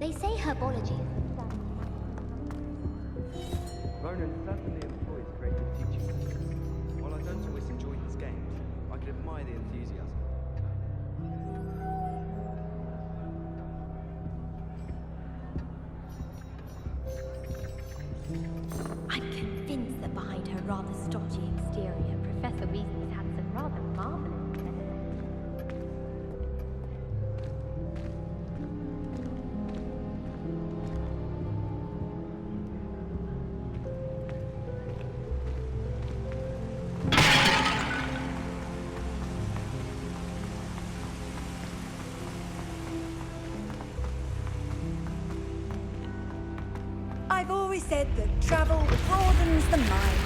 They say herbology. Ronan certainly employs creative teaching methods. While I don't always enjoy his games, I can admire the enthusiasm. I'm convinced that behind her rather stodgy exterior, Professor Weasley's had some rather marvelous I've always said that travel broadens the mind.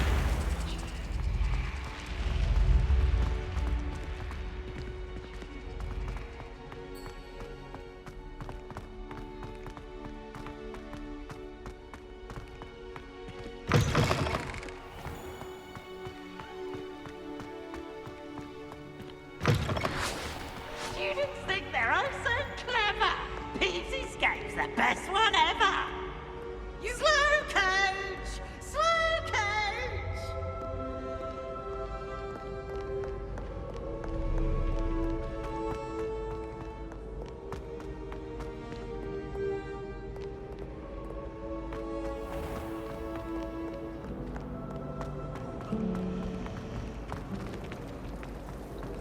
Students think they're oh so clever. Pete's Escape's the best one ever. Slow coach! Slow coach!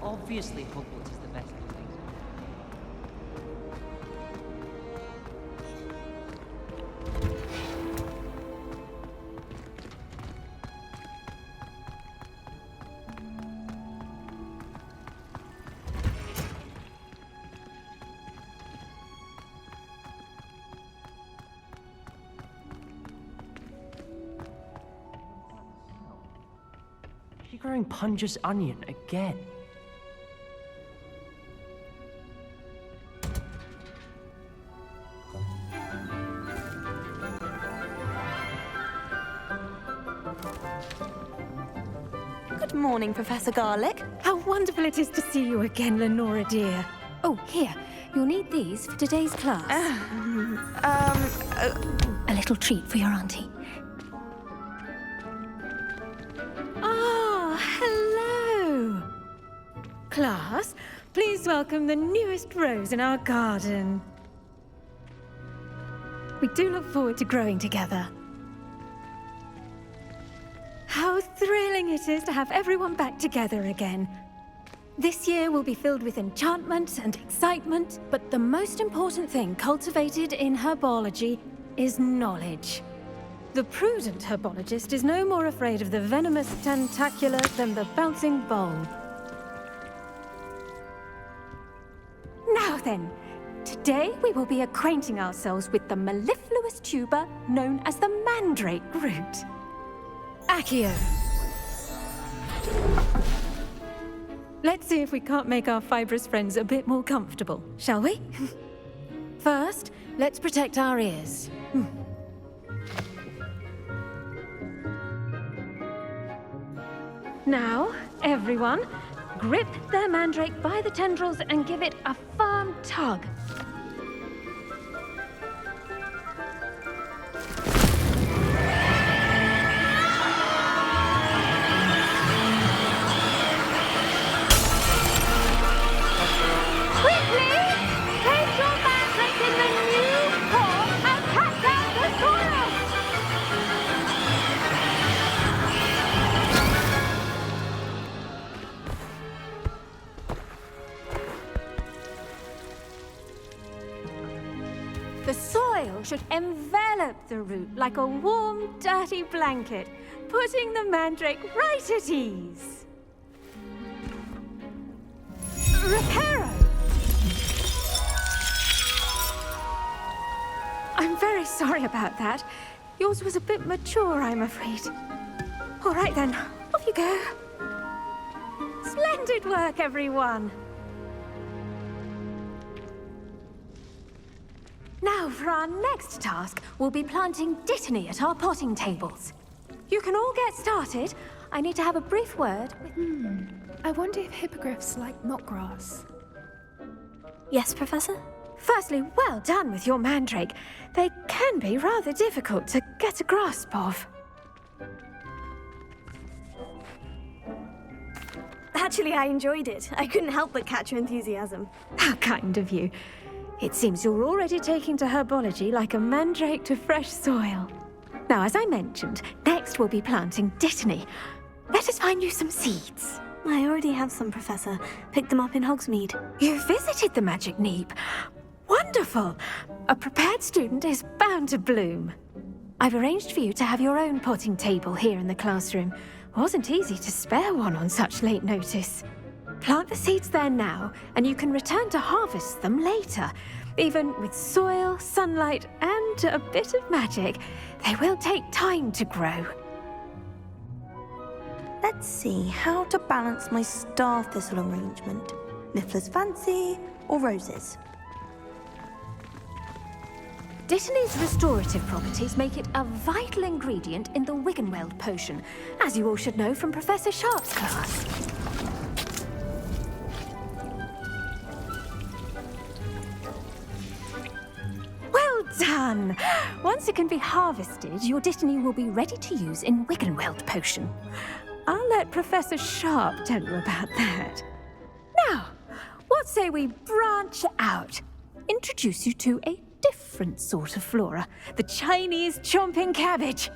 Obviously, Hogwarts is the best place. Is she growing Punja's onion again? Good morning, Professor Garlick. How wonderful it is to see you again, Lenora dear. Oh, here. You'll need these for today's class. A little treat for your auntie. Ah, hello. Class, please welcome the newest rose in our garden. We do look forward to growing together. How thrilling it is to have everyone back together again. This year will be filled with enchantment and excitement, but the most important thing cultivated in herbology is knowledge. The prudent herbologist is no more afraid of the venomous tentacular than the bouncing bulb. Now then, today we will be acquainting ourselves with the mellifluous tuber known as the mandrake root. Accio. Let's see if we can't make our fibrous friends a bit more comfortable, shall we? First, let's protect our ears. Now, everyone, grip their mandrake by the tendrils and give it a firm tug. The soil should envelop the root like a warm, dirty blanket, putting the mandrake right at ease. Reparo! I'm very sorry about that. Yours was a bit mature, I'm afraid. All right then, off you go. Splendid work, everyone. Now, for our next task, we'll be planting dittany at our potting tables. You can all get started. I need to have a brief word with... I wonder if hippogriffs like knotgrass. Yes, Professor? Firstly, well done with your mandrake. They can be rather difficult to get a grasp of. Actually, I enjoyed it. I couldn't help but catch your enthusiasm. How kind of you. It seems you're already taking to herbology like a mandrake to fresh soil. Now, as I mentioned, next we'll be planting dittany. Let us find you some seeds. I already have some, Professor. Picked them up in Hogsmeade. You visited the Magic Neep. Wonderful! A prepared student is bound to bloom. I've arranged for you to have your own potting table here in the classroom. Wasn't easy to spare one on such late notice. Plant the seeds there now, and you can return to harvest them later. Even with soil, sunlight, and a bit of magic, they will take time to grow. Let's see how to balance my star thistle arrangement. Niffler's fancy or roses? Dittany's restorative properties make it a vital ingredient in the Wiggenweld potion, as you all should know from Professor Sharp's class. Well done! Once it can be harvested, your Dittany will be ready to use in Wiggenweld potion. I'll let Professor Sharp tell you about that. Now, what say we branch out? Introduce you to a different sort of flora, the Chinese chomping cabbage.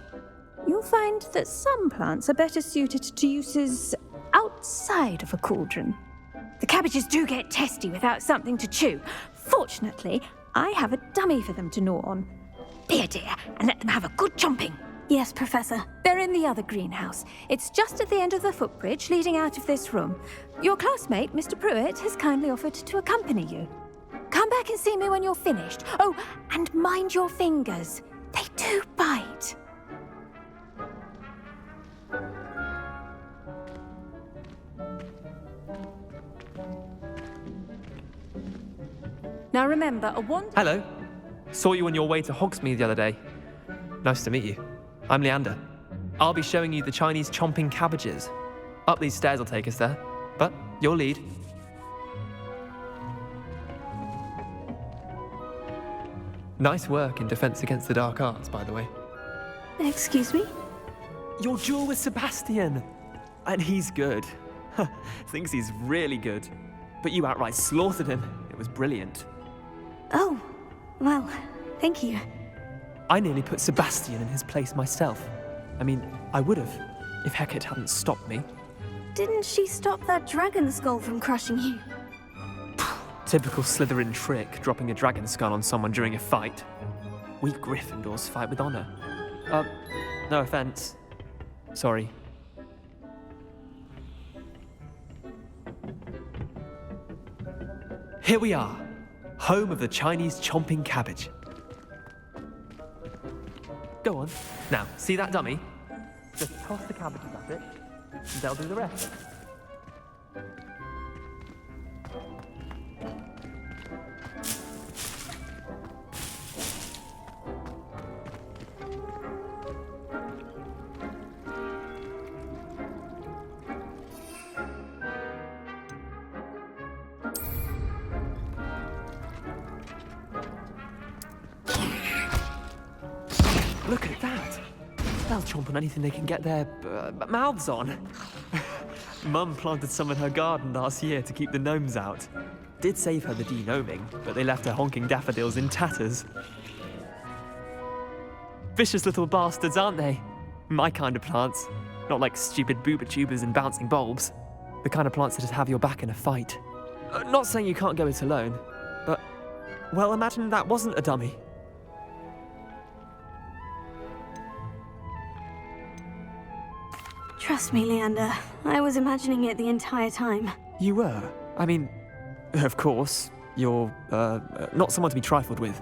You'll find that some plants are better suited to uses outside of a cauldron. The cabbages do get testy without something to chew. Fortunately, I have a dummy for them to gnaw on. Be a dear and let them have a good chomping. Yes, Professor. They're in the other greenhouse. It's just at the end of the footbridge leading out of this room. Your classmate, Mr. Pruitt, has kindly offered to accompany you. Come back and see me when you're finished. Oh, and mind your fingers. They do bite. Now remember, a wand... Hello. Saw you on your way to Hogsmeade the other day. Nice to meet you. I'm Leander. I'll be showing you the Chinese chomping cabbages. Up these stairs will take us there, but you'll lead. Nice work in Defense Against the Dark Arts, by the way. Excuse me? Your duel with Sebastian! And he's good. Thinks he's really good. But you outright slaughtered him. It was brilliant. Oh, well, thank you. I nearly put Sebastian in his place myself. I mean, I would have, if Hecate hadn't stopped me. Didn't she stop that dragon skull from crushing you? Typical Slytherin trick, dropping a dragon skull on someone during a fight. We Gryffindors fight with honor. No offense. Sorry. Here we are, home of the Chinese chomping cabbage. Go on. Now, see that dummy? Just toss the cabbages at it, and they'll do the rest. Look at that! They'll chomp on anything they can get their mouths on. Mum planted some in her garden last year to keep the gnomes out. Did save her the de-gnoming, but they left her honking daffodils in tatters. Vicious little bastards, aren't they? My kind of plants. Not like stupid booba tubers and bouncing bulbs. The kind of plants that just have your back in a fight. Not saying you can't go it alone, but, well, imagine that wasn't a dummy. Trust me, Leander. I was imagining it the entire time. You were? I mean, of course, you're, not someone to be trifled with.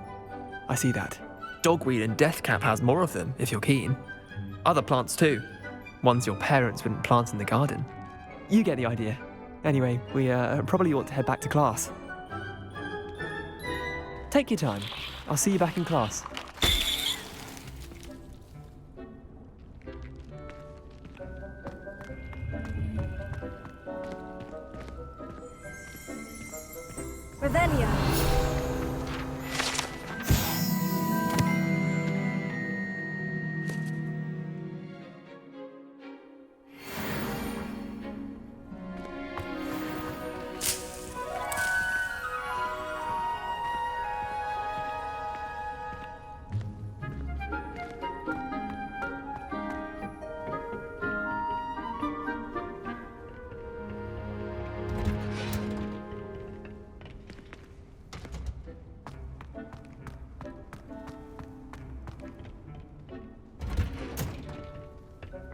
I see that. Dogweed and deathcap has more of them, if you're keen. Other plants too. Ones your parents wouldn't plant in the garden. You get the idea. Anyway, we, probably ought to head back to class. Take your time. I'll see you back in class. Revelio.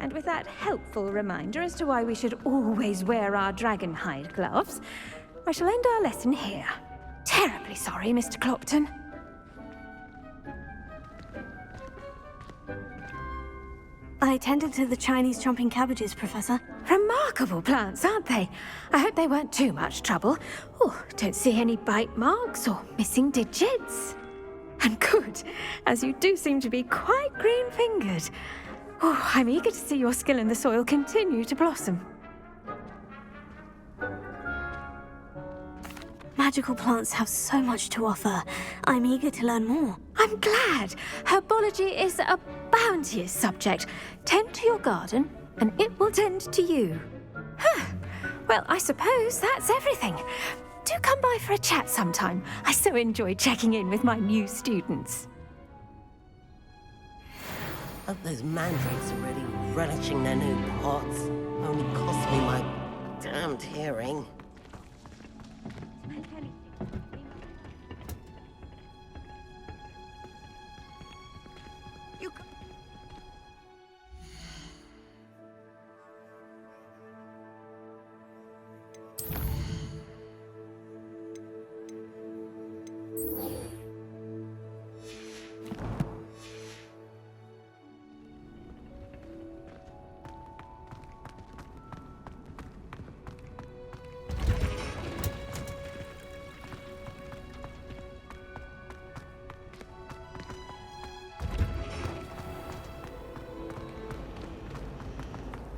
And with that helpful reminder as to why we should always wear our dragon hide gloves, I shall end our lesson here. Terribly sorry, Mr. Clopton. I tended to the Chinese chomping cabbages, Professor. Remarkable plants, aren't they? I hope they weren't too much trouble. Oh, don't see any bite marks or missing digits. And good, as you do seem to be quite green-fingered. Oh, I'm eager to see your skill in the soil continue to blossom. Magical plants have so much to offer. I'm eager to learn more. I'm glad. Herbology is a bounteous subject. Tend to your garden, and it will tend to you. Huh. Well, I suppose that's everything. Do come by for a chat sometime. I so enjoy checking in with my new students. Hope those mandrakes are really relishing their new pots. Only cost me my damned hearing.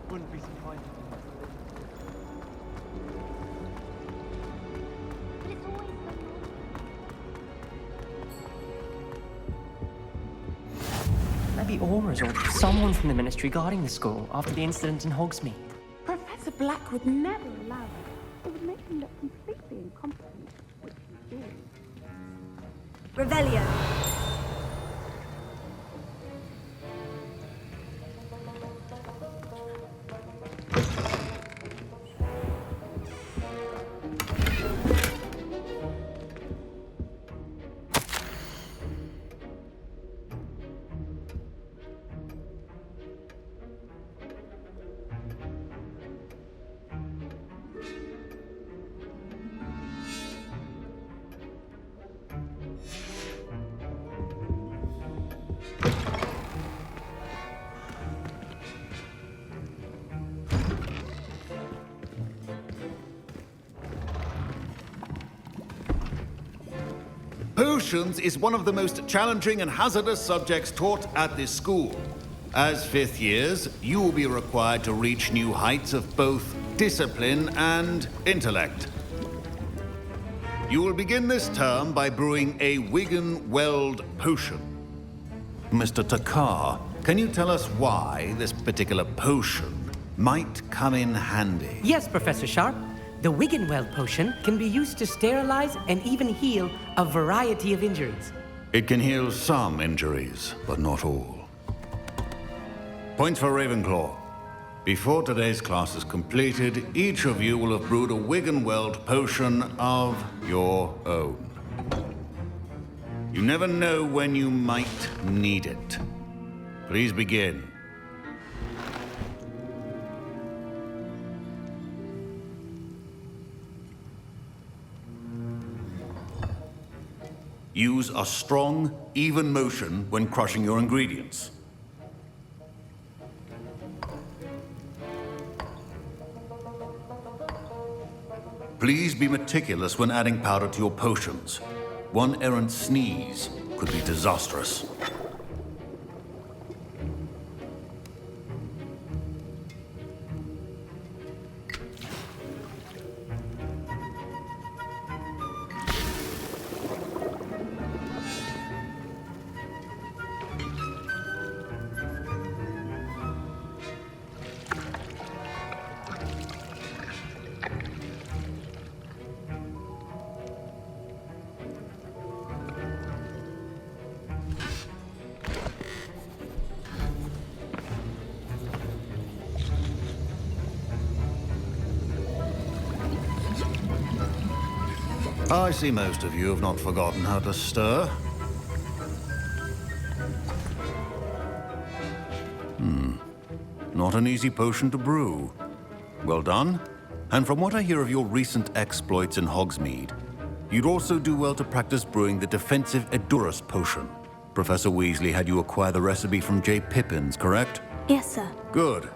Wouldn't be surprised if Maybe Aura's or someone from the Ministry guarding the school after the incident in Hogsmeade. Professor Black would never allow it. It would make him look completely incompetent, which he is. Revelio. Potions is one of the most challenging and hazardous subjects taught at this school. As fifth years, you will be required to reach new heights of both discipline and intellect. You will begin this term by brewing a Wigan-Weld potion. Mr. Takar, can you tell us why this particular potion might come in handy? Yes, Professor Sharp. The Wiggenweld potion can be used to sterilize and even heal a variety of injuries. It can heal some injuries, but not all. Points for Ravenclaw. Before today's class is completed, each of you will have brewed a Wiggenweld potion of your own. You never know when you might need it. Please begin. Use a strong, even motion when crushing your ingredients. Please be meticulous when adding powder to your potions. One errant sneeze could be disastrous. I see most of you have not forgotten how to stir. Not an easy potion to brew. Well done. And from what I hear of your recent exploits in Hogsmeade, you'd also do well to practice brewing the defensive Edurus potion. Professor Weasley had you acquire the recipe from J. Pippins, correct? Yes, sir. Good.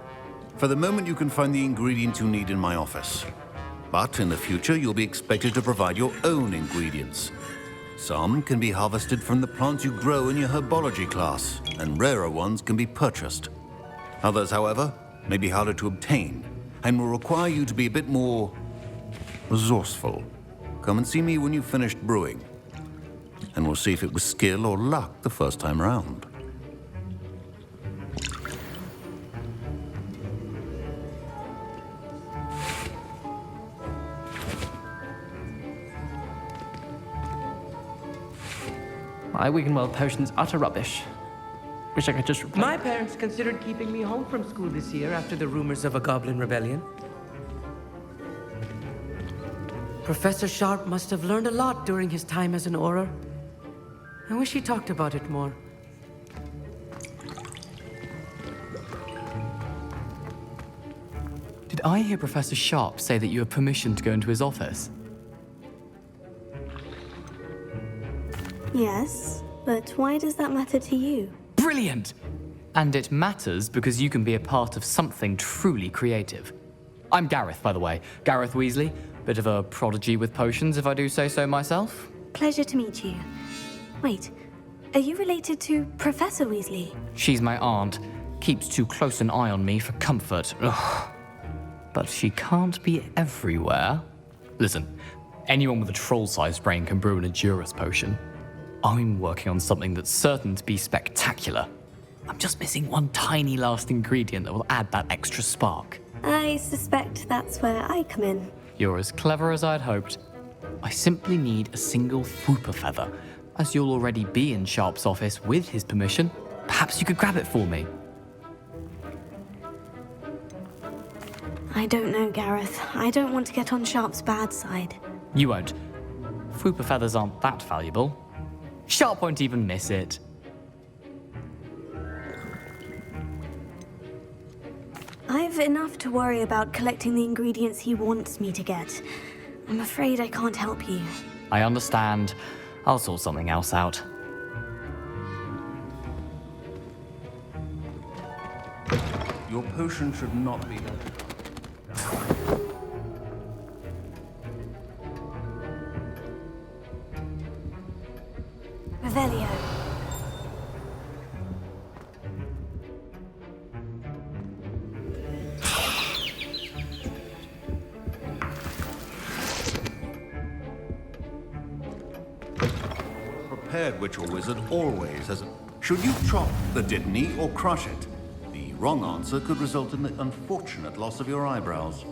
For the moment, you can find the ingredients you need in my office. But in the future, you'll be expected to provide your own ingredients. Some can be harvested from the plants you grow in your herbology class, and rarer ones can be purchased. Others, however, may be harder to obtain, and will require you to be a bit more resourceful. Come and see me when you've finished brewing, and we'll see if it was skill or luck the first time round. My Wiggenweld potion's utter rubbish. Wish I could just replace. My parents considered keeping me home from school this year after the rumors of a goblin rebellion. Professor Sharp must have learned a lot during his time as an Auror. I wish he talked about it more. Did I hear Professor Sharp say that you have permission to go into his office? Yes, but why does that matter to you? Brilliant! And it matters because you can be a part of something truly creative. I'm Gareth, by the way. Gareth Weasley. Bit of a prodigy with potions, if I do say so myself. Pleasure to meet you. Wait, are you related to Professor Weasley? She's my aunt. Keeps too close an eye on me for comfort. Ugh. But she can't be everywhere. Listen, anyone with a troll-sized brain can brew an Edurus potion. I'm working on something that's certain to be spectacular. I'm just missing one tiny last ingredient that will add that extra spark. I suspect that's where I come in. You're as clever as I'd hoped. I simply need a single Fwooper feather. As you'll already be in Sharp's office with his permission, perhaps you could grab it for me. I don't know, Gareth. I don't want to get on Sharp's bad side. You won't. Fwooper feathers aren't that valuable. Sharp won't even miss it. I've enough to worry about collecting the ingredients he wants me to get. I'm afraid I can't help you. I understand. I'll sort something else out. Your potion should not be Revelio. Prepared witch or wizard always has a... Should you chop the Dittany or crush it? The wrong answer could result in the unfortunate loss of your eyebrows.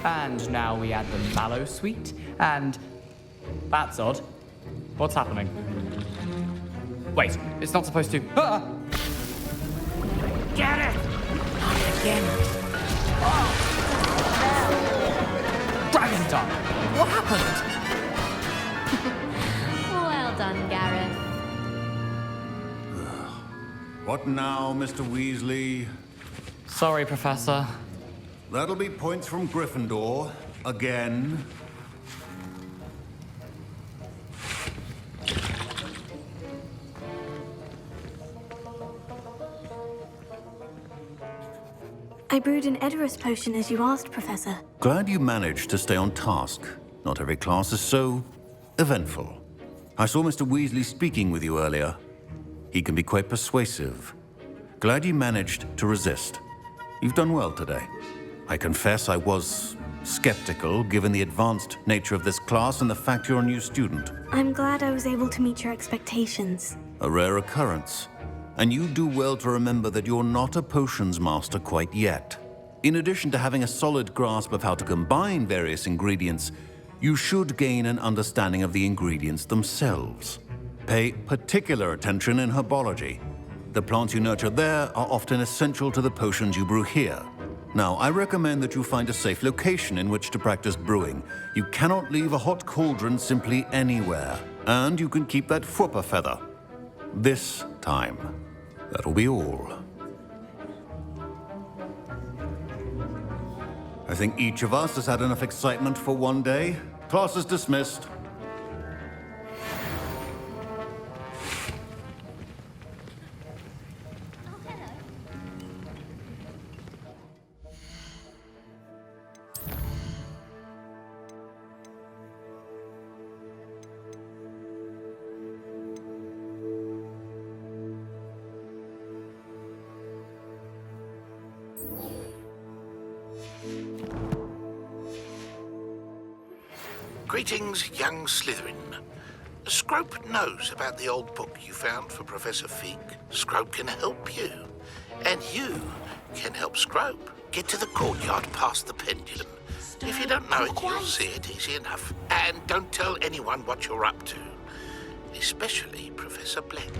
And now we add the mallow sweet, and... That's odd. What's happening? Wait, it's not supposed to... Ah! Get it! Not again. Dragon Tongue! What happened? Well done, Gareth. What now, Mr. Weasley? Sorry, Professor. That'll be points from Gryffindor. Again. I brewed an Edorus potion as you asked, Professor. Glad you managed to stay on task. Not every class is so eventful. I saw Mr. Weasley speaking with you earlier. He can be quite persuasive. Glad you managed to resist. You've done well today. I confess I was skeptical, given the advanced nature of this class and the fact you're a new student. I'm glad I was able to meet your expectations. A rare occurrence. And you do well to remember that you're not a potions master quite yet. In addition to having a solid grasp of how to combine various ingredients, you should gain an understanding of the ingredients themselves. Pay particular attention in herbology. The plants you nurture there are often essential to the potions you brew here. Now, I recommend that you find a safe location in which to practice brewing. You cannot leave a hot cauldron simply anywhere. And you can keep that Fwooper feather. This time. That'll be all. I think each of us has had enough excitement for one day. Class is dismissed. Greetings, young Slytherin. Scrope knows about the old book you found for Professor Fig. Scrope can help you. And you can help Scrope. Get to the courtyard past the pendulum. If you don't know it, you'll see it easy enough. And don't tell anyone what you're up to. Especially Professor Blank.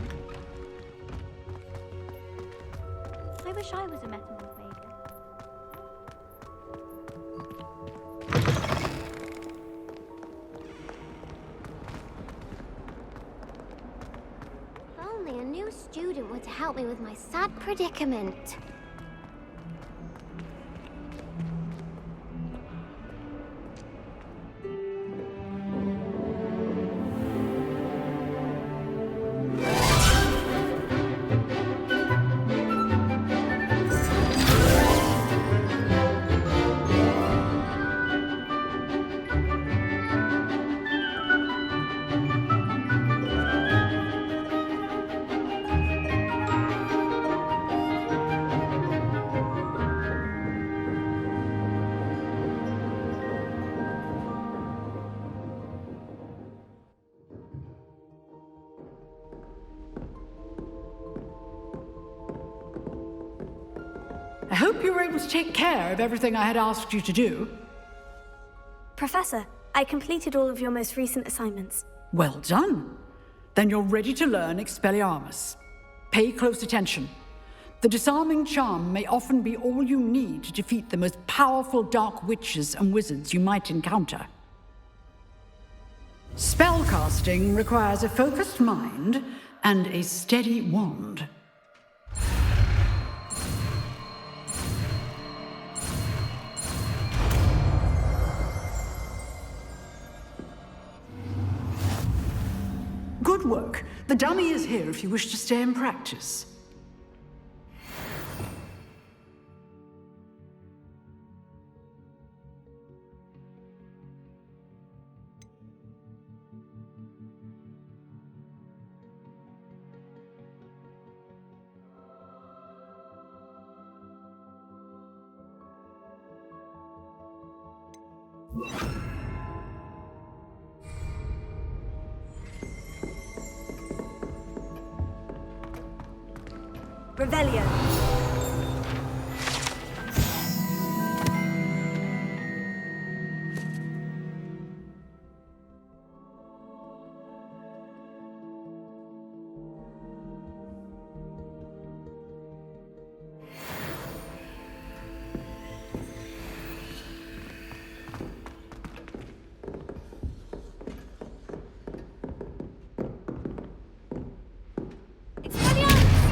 I wish I was a metamorph maker. If only a new student were to help me with my sad predicament. I hope you were able to take care of everything I had asked you to do. Professor, I completed all of your most recent assignments. Well done. Then you're ready to learn Expelliarmus. Pay close attention. The disarming charm may often be all you need to defeat the most powerful dark witches and wizards you might encounter. Spellcasting requires a focused mind and a steady wand. Good work. The dummy is here if you wish to stay and practice. Revelio.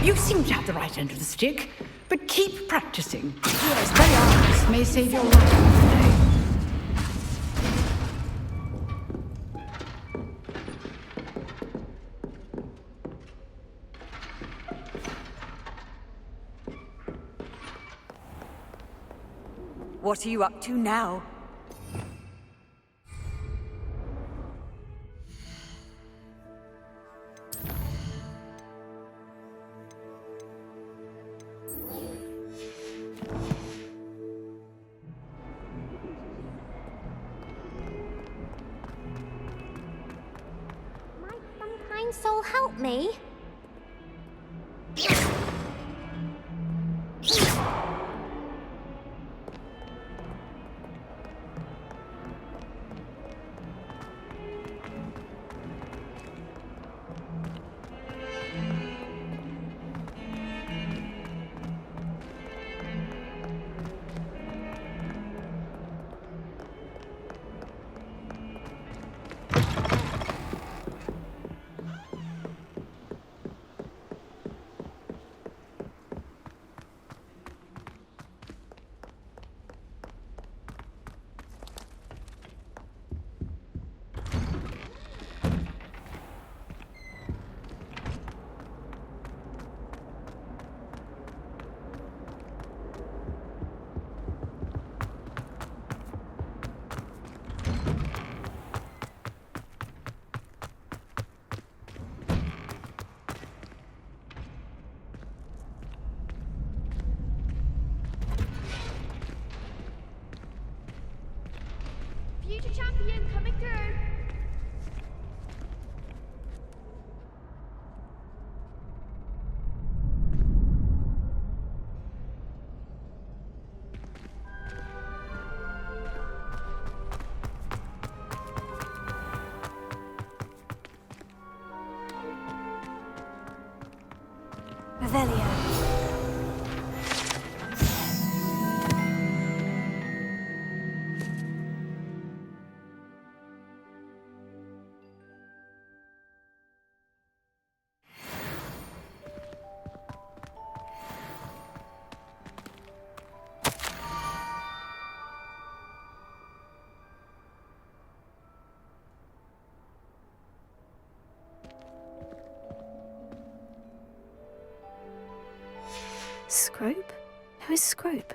You seem to have the right end of the stick, but keep practicing. Expelliarmus may save your life one day. What are you up to now? Might some kind soul help me? Future champion coming through. Revelio. Scrope? Who is Scrope?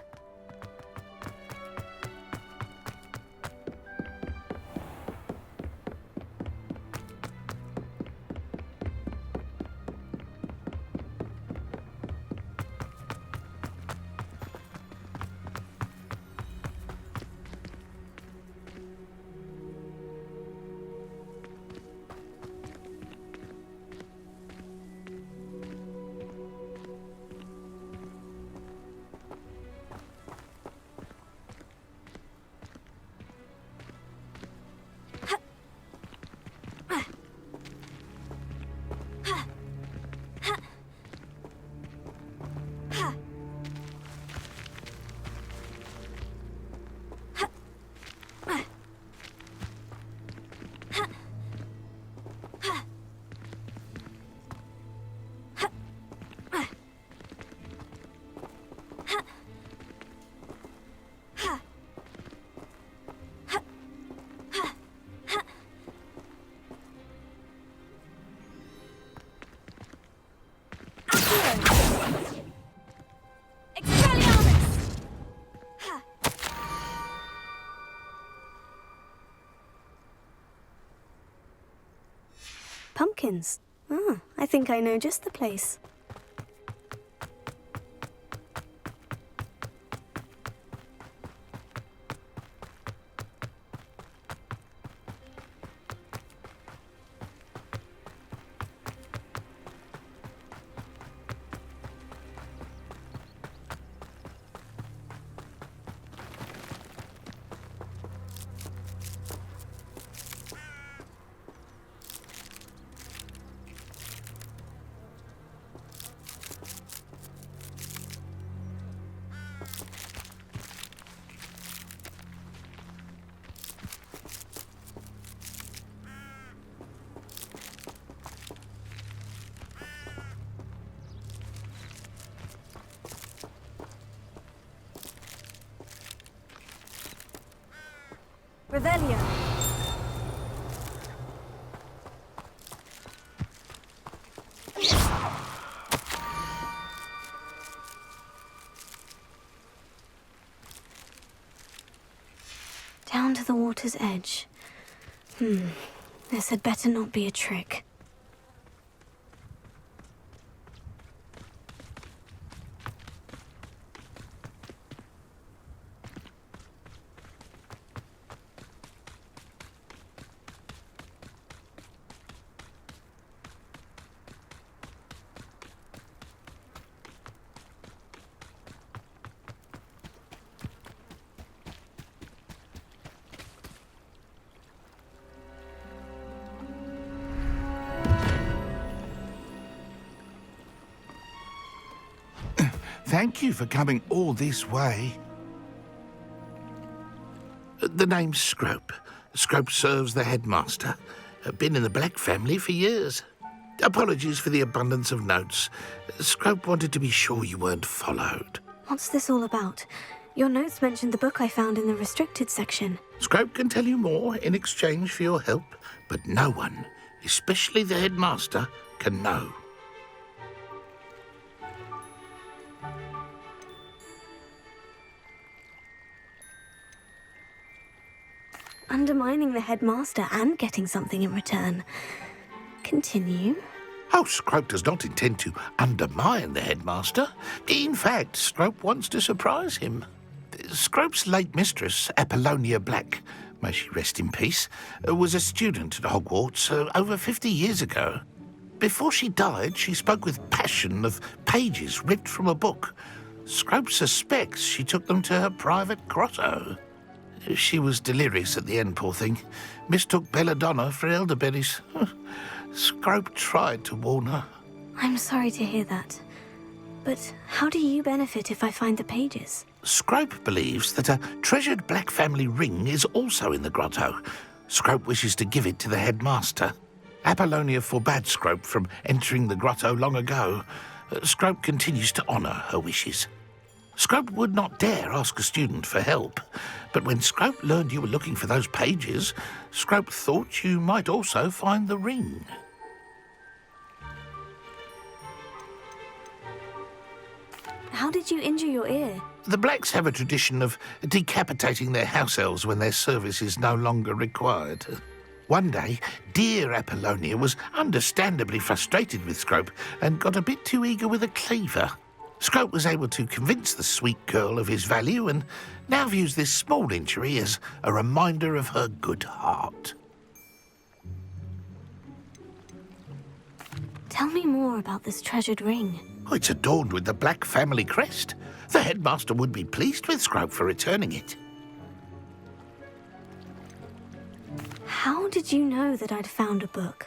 Pumpkins. Ah, I think I know just the place. Revelio. water's edge. This had better not be a trick. Thank you for coming all this way. The name's Scrope. Scrope serves the headmaster. Been in the Black family for years. Apologies for the abundance of notes. Scrope wanted to be sure you weren't followed. What's this all about? Your notes mentioned the book I found in the restricted section. Scrope can tell you more in exchange for your help, but no one, especially the headmaster, can know. Undermining the headmaster and getting something in return. Continue. Oh, Scrope does not intend to undermine the headmaster. In fact, Scrope wants to surprise him. Scrope's late mistress, Apollonia Black, may she rest in peace, was a student at Hogwarts over 50 years ago. Before she died, she spoke with passion of pages ripped from a book. Scrope suspects she took them to her private grotto. She was delirious at the end, poor thing. Mistook belladonna for elderberries. Scrope tried to warn her. I'm sorry to hear that. But how do you benefit if I find the pages? Scrope believes that a treasured Black family ring is also in the grotto. Scrope wishes to give it to the headmaster. Apollonia forbade Scrope from entering the grotto long ago. Scrope continues to honour her wishes. Scrope would not dare ask a student for help, but when Scrope learned you were looking for those pages, Scrope thought you might also find the ring. How did you injure your ear? The Blacks have a tradition of decapitating their house elves when their service is no longer required. One day, dear Apollonia was understandably frustrated with Scrope and got a bit too eager with a cleaver. Scrope was able to convince the sweet girl of his value and now views this small injury as a reminder of her good heart. Tell me more about this treasured ring. Oh, it's adorned with the Black family crest. The headmaster would be pleased with Scrope for returning it. How did you know that I'd found a book?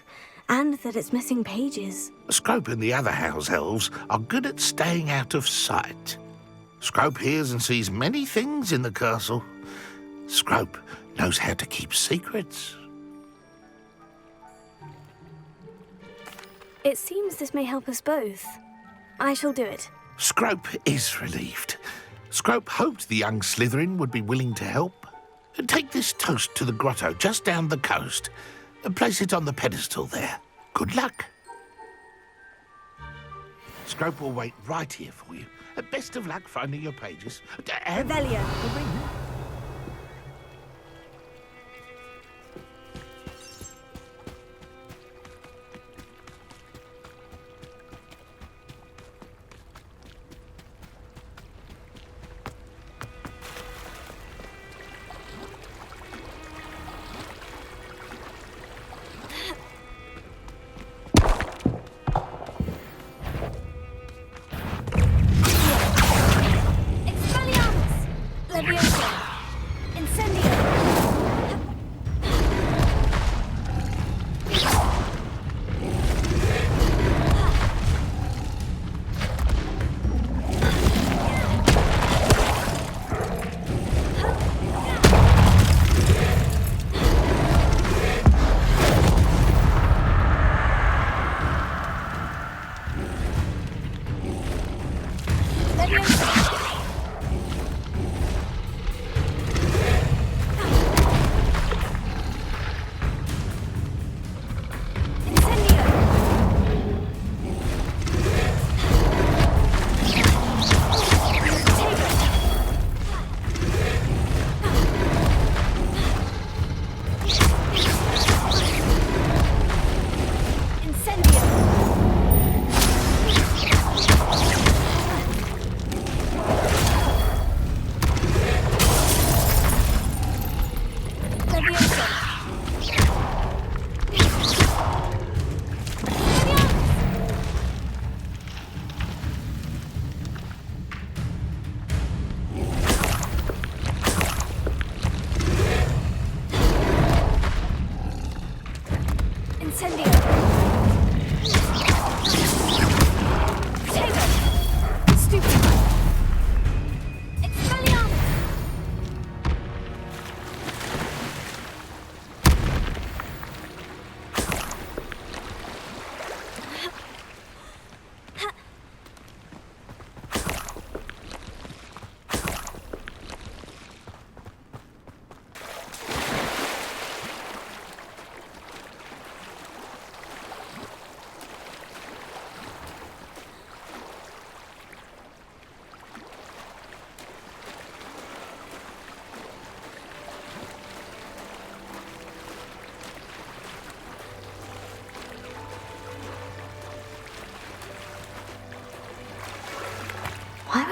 And that it's missing pages? Scrope and the other house elves are good at staying out of sight. Scrope hears and sees many things in the castle. Scrope knows how to keep secrets. It seems this may help us both. I shall do it. Scrope is relieved. Scrope hoped the young Slytherin would be willing to help. Take this toast to the grotto just down the coast and place it on the pedestal there. Good luck. Scrope will wait right here for you. Best of luck finding your pages. And Revelio. the ring. Leviosa!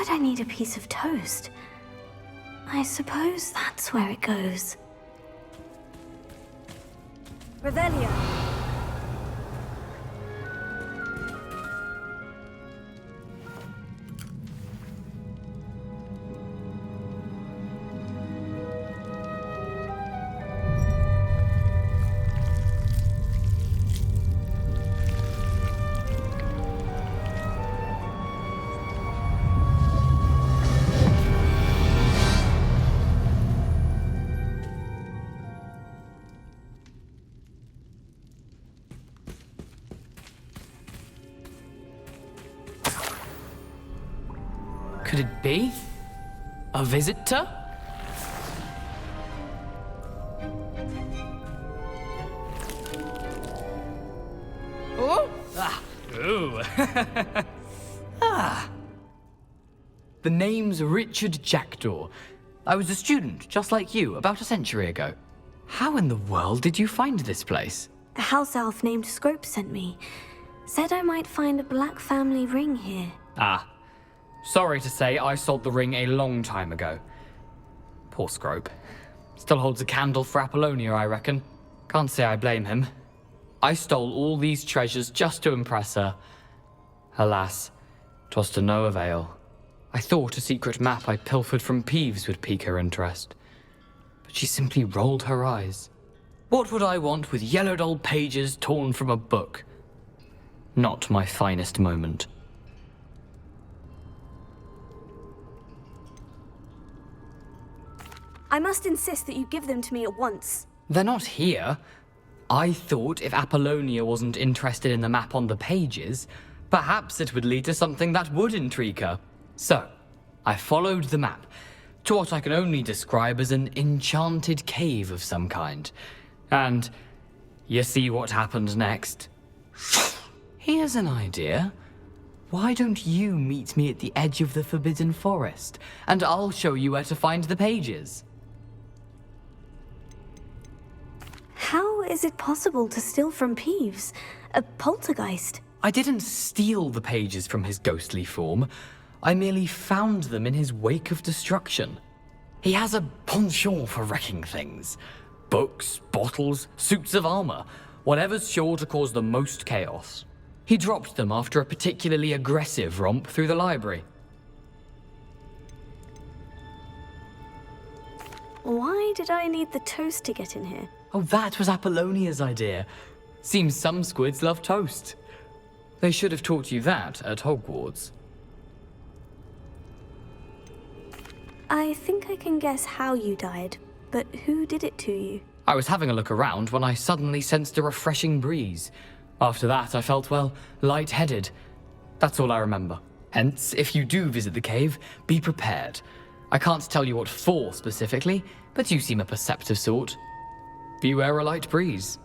would I need a piece of toast? I suppose that's where it goes. Revelio. Could it be? A visitor? Oh! Ah! Ooh! Ah! The name's Richard Jackdaw. I was a student, just like you, about a century ago. How in the world did you find this place? A house elf named Scrope sent me. Said I might find a black family ring here. Ah. Sorry to say, I sold the ring a long time ago. Poor Scrope. Still holds a candle for Apollonia, I reckon. Can't say I blame him. I stole all these treasures just to impress her. Alas, 'twas to no avail. I thought a secret map I pilfered from Peeves would pique her interest. But she simply rolled her eyes. What would I want with yellowed old pages torn from a book? Not my finest moment. I must insist that you give them to me at once. They're not here. I thought if Apollonia wasn't interested in the map on the pages, perhaps it would lead to something that would intrigue her. So, I followed the map to what I can only describe as an enchanted cave of some kind. And you see what happened next. Here's an idea. Why don't you meet me at the edge of the Forbidden Forest, and I'll show you where to find the pages. How is it possible to steal from Peeves? A poltergeist? I didn't steal the pages from his ghostly form. I merely found them in his wake of destruction. He has a penchant for wrecking things. Books, bottles, suits of armor, whatever's sure to cause the most chaos. He dropped them after a particularly aggressive romp through the library. Why did I need the toast to get in here? Oh, that was Apollonia's idea. Seems some squids love toast. They should have taught you that at Hogwarts. I think I can guess how you died, but who did it to you? I was having a look around when I suddenly sensed a refreshing breeze. After that, I felt, well, lightheaded. That's all I remember. Hence, if you do visit the cave, be prepared. I can't tell you what for specifically, but you seem a perceptive sort. Beware a light breeze.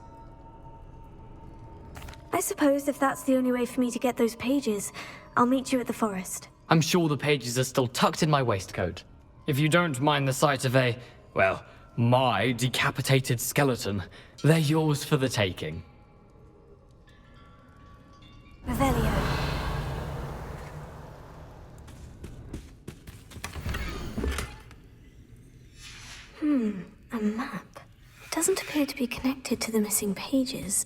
I suppose if that's the only way for me to get those pages, I'll meet you at the forest. I'm sure the pages are still tucked in my waistcoat. If you don't mind the sight of a, well, my decapitated skeleton, they're yours for the taking. Revelio. A map. It doesn't appear to be connected to the missing pages.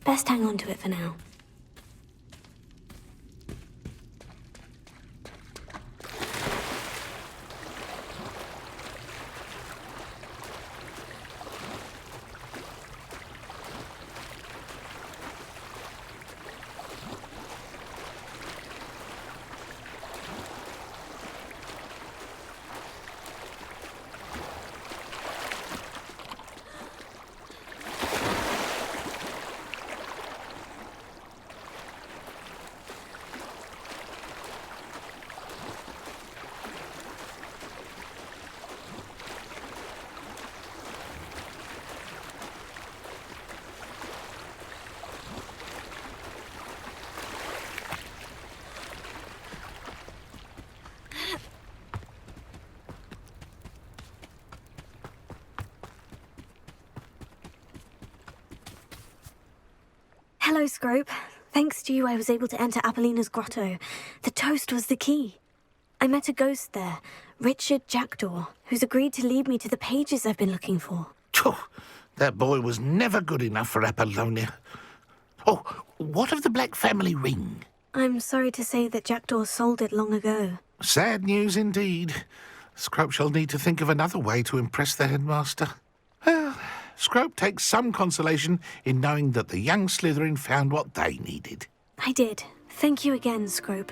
Best hang on to it for now. Hello, Scrope. Thanks to you, I was able to enter Apollina's grotto. The toast was the key. I met a ghost there, Richard Jackdaw, who's agreed to lead me to the pages I've been looking for. That boy was never good enough for Apollonia. Oh, what of the Black family ring? I'm sorry to say that Jackdaw sold it long ago. Sad news indeed. Scrope shall need to think of another way to impress the headmaster. Well, Scrope takes some consolation in knowing that the young Slytherin found what they needed. I did. Thank you again, Scrope.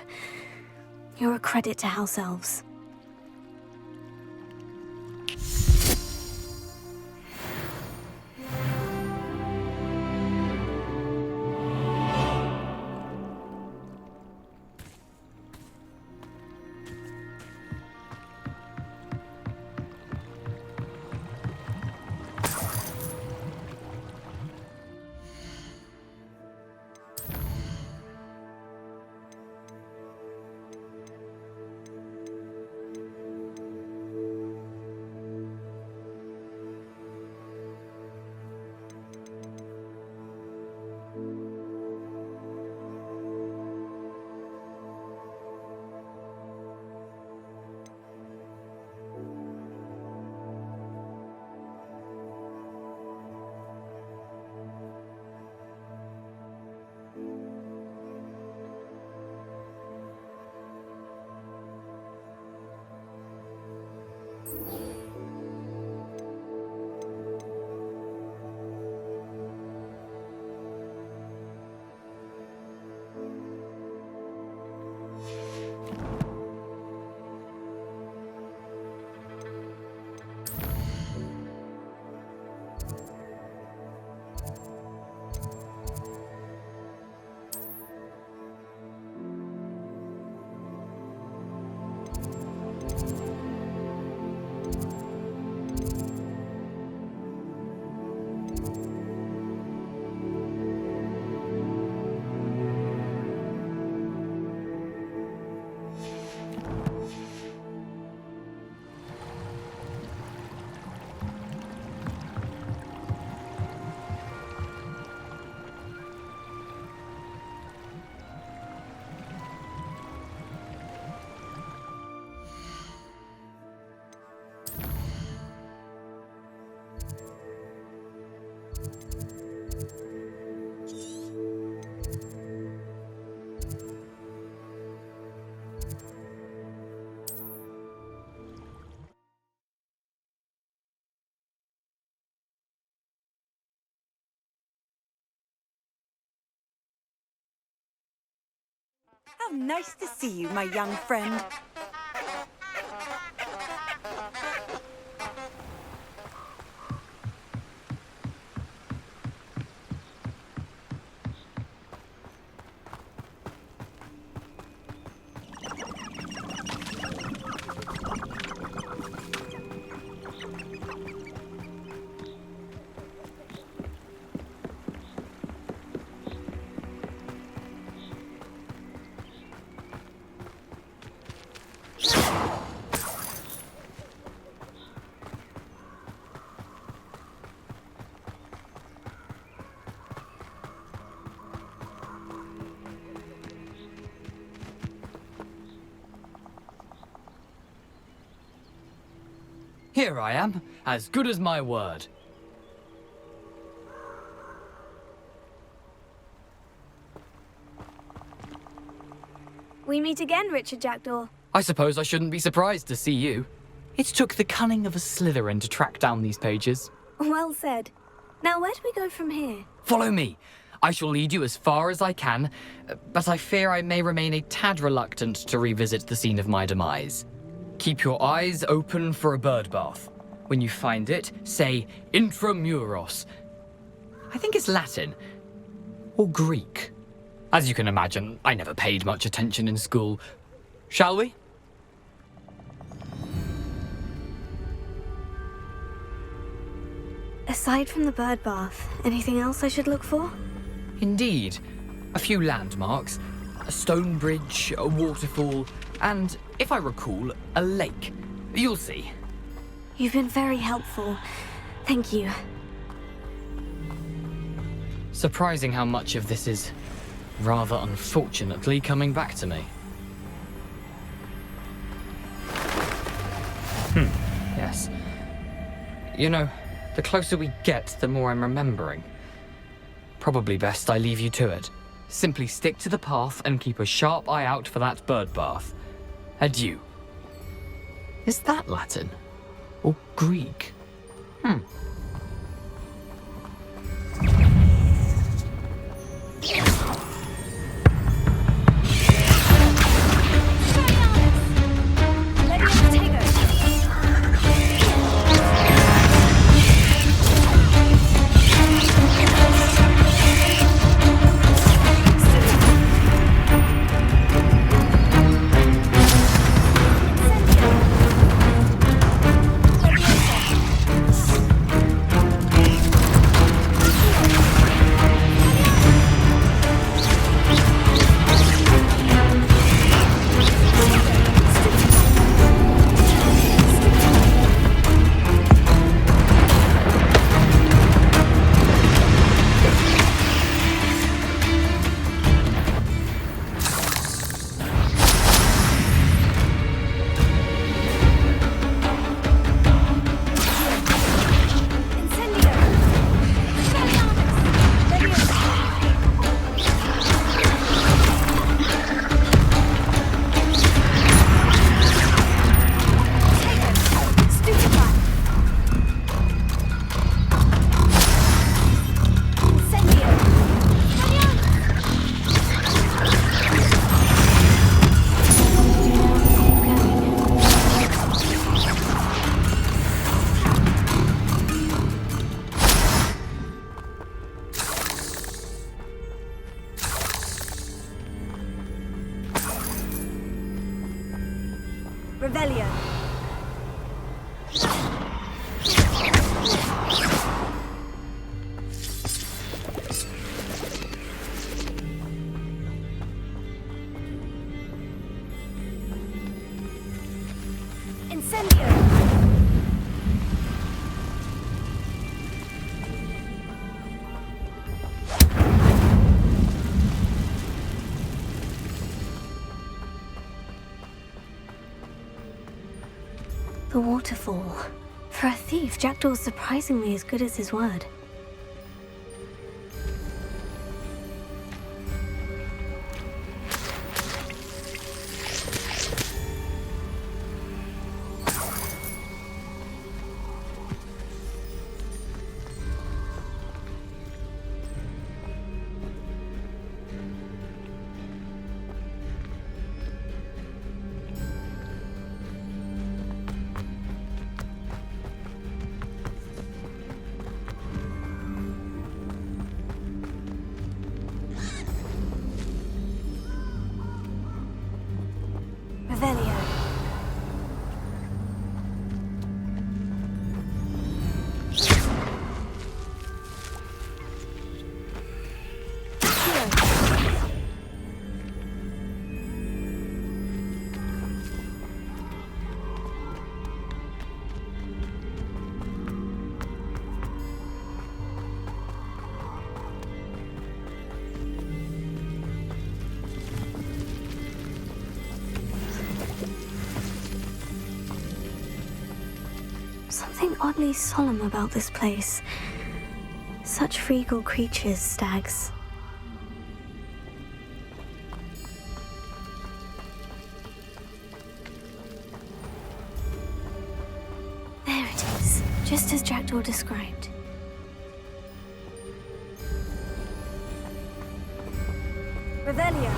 You're a credit to House Elves. How nice to see you, my young friend. Here I am, as good as my word. We meet again, Richard Jackdaw. I suppose I shouldn't be surprised to see you. It took the cunning of a Slytherin to track down these pages. Well said. Now, where do we go from here? Follow me. I shall lead you as far as I can, but I fear I may remain a tad reluctant to revisit the scene of my demise. Keep your eyes open for a bird bath. When you find it, say intramuros. I think it's Latin. Or Greek. As you can imagine, I never paid much attention in school. Shall we? Aside from the bird bath, anything else I should look for? Indeed. A few landmarks, a stone bridge, a waterfall, and, if I recall, a lake. You'll see. You've been very helpful. Thank you. Surprising how much of this is, rather unfortunately, coming back to me. process. You know, the closer we get, the more I'm remembering. Probably best I leave you to it. Simply stick to the path and keep a sharp eye out for that bird bath. Adieu. Is that Latin? Or Greek? Revelio. Incendio. The waterfall. For a thief, Jackdaw's surprisingly as good as his word. Revelio. Something oddly solemn about this place. Such regal creatures, stags. There it is, just as Jackdaw described. Revelio.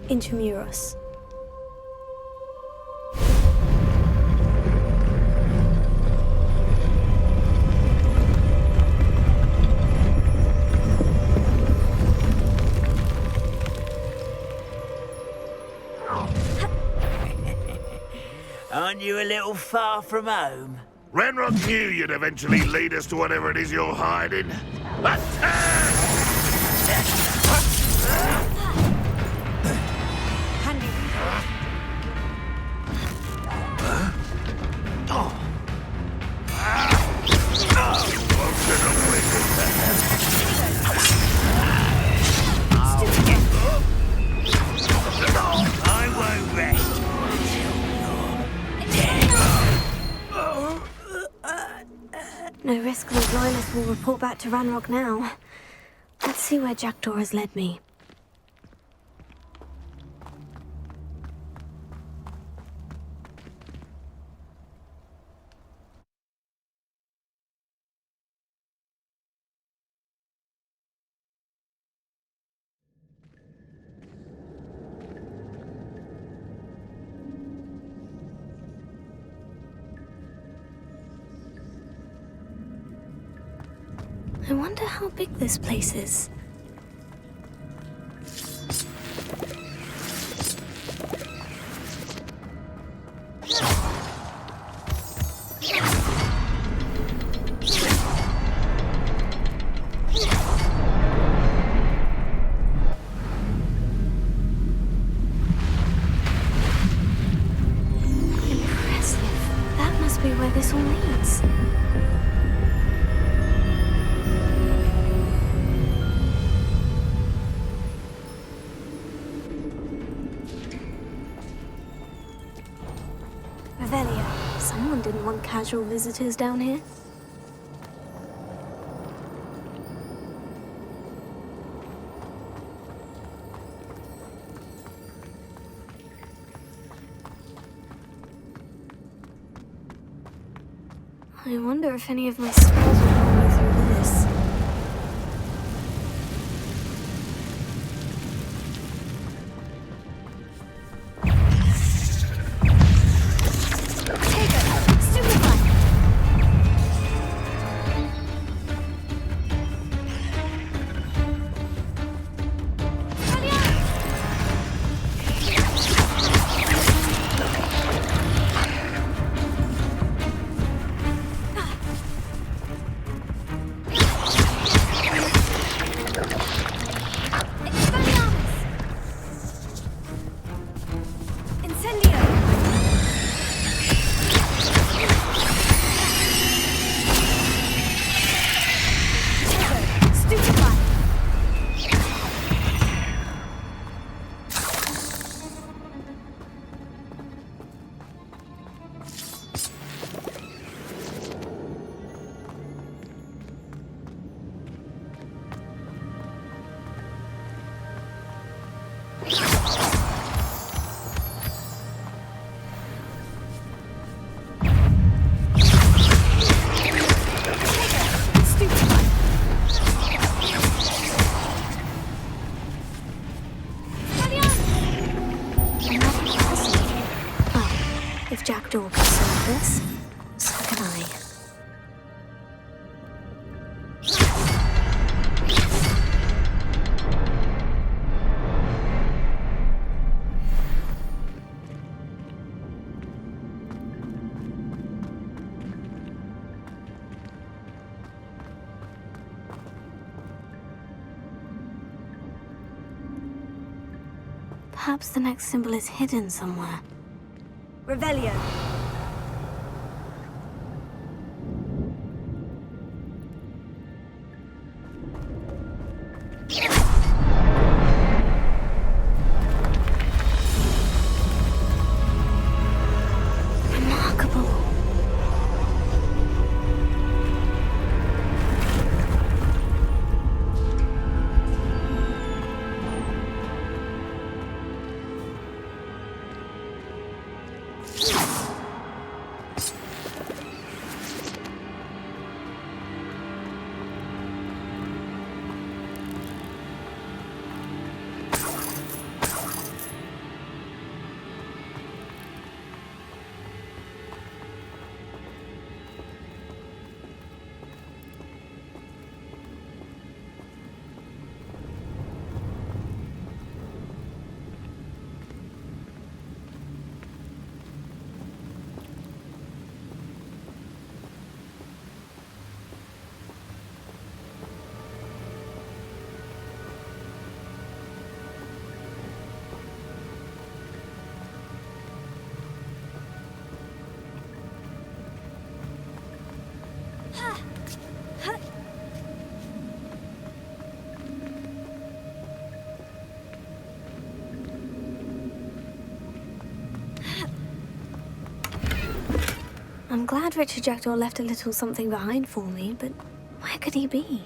Intramuros. Aren't you a little far from home? Renrock knew you'd eventually lead us to whatever it is you're hiding. report back to Ranrock now. Let's see where Jackdaw has led me. I wonder how big this place is. Impressive. That must be where this all leads. Someone didn't want casual visitors down here. I wonder if any of my spells will help me through this. Jackdaw can solve this, so can I. Perhaps the next symbol is hidden somewhere. Revelio. I'm glad Richard Jackdaw left a little something behind for me, but where could he be?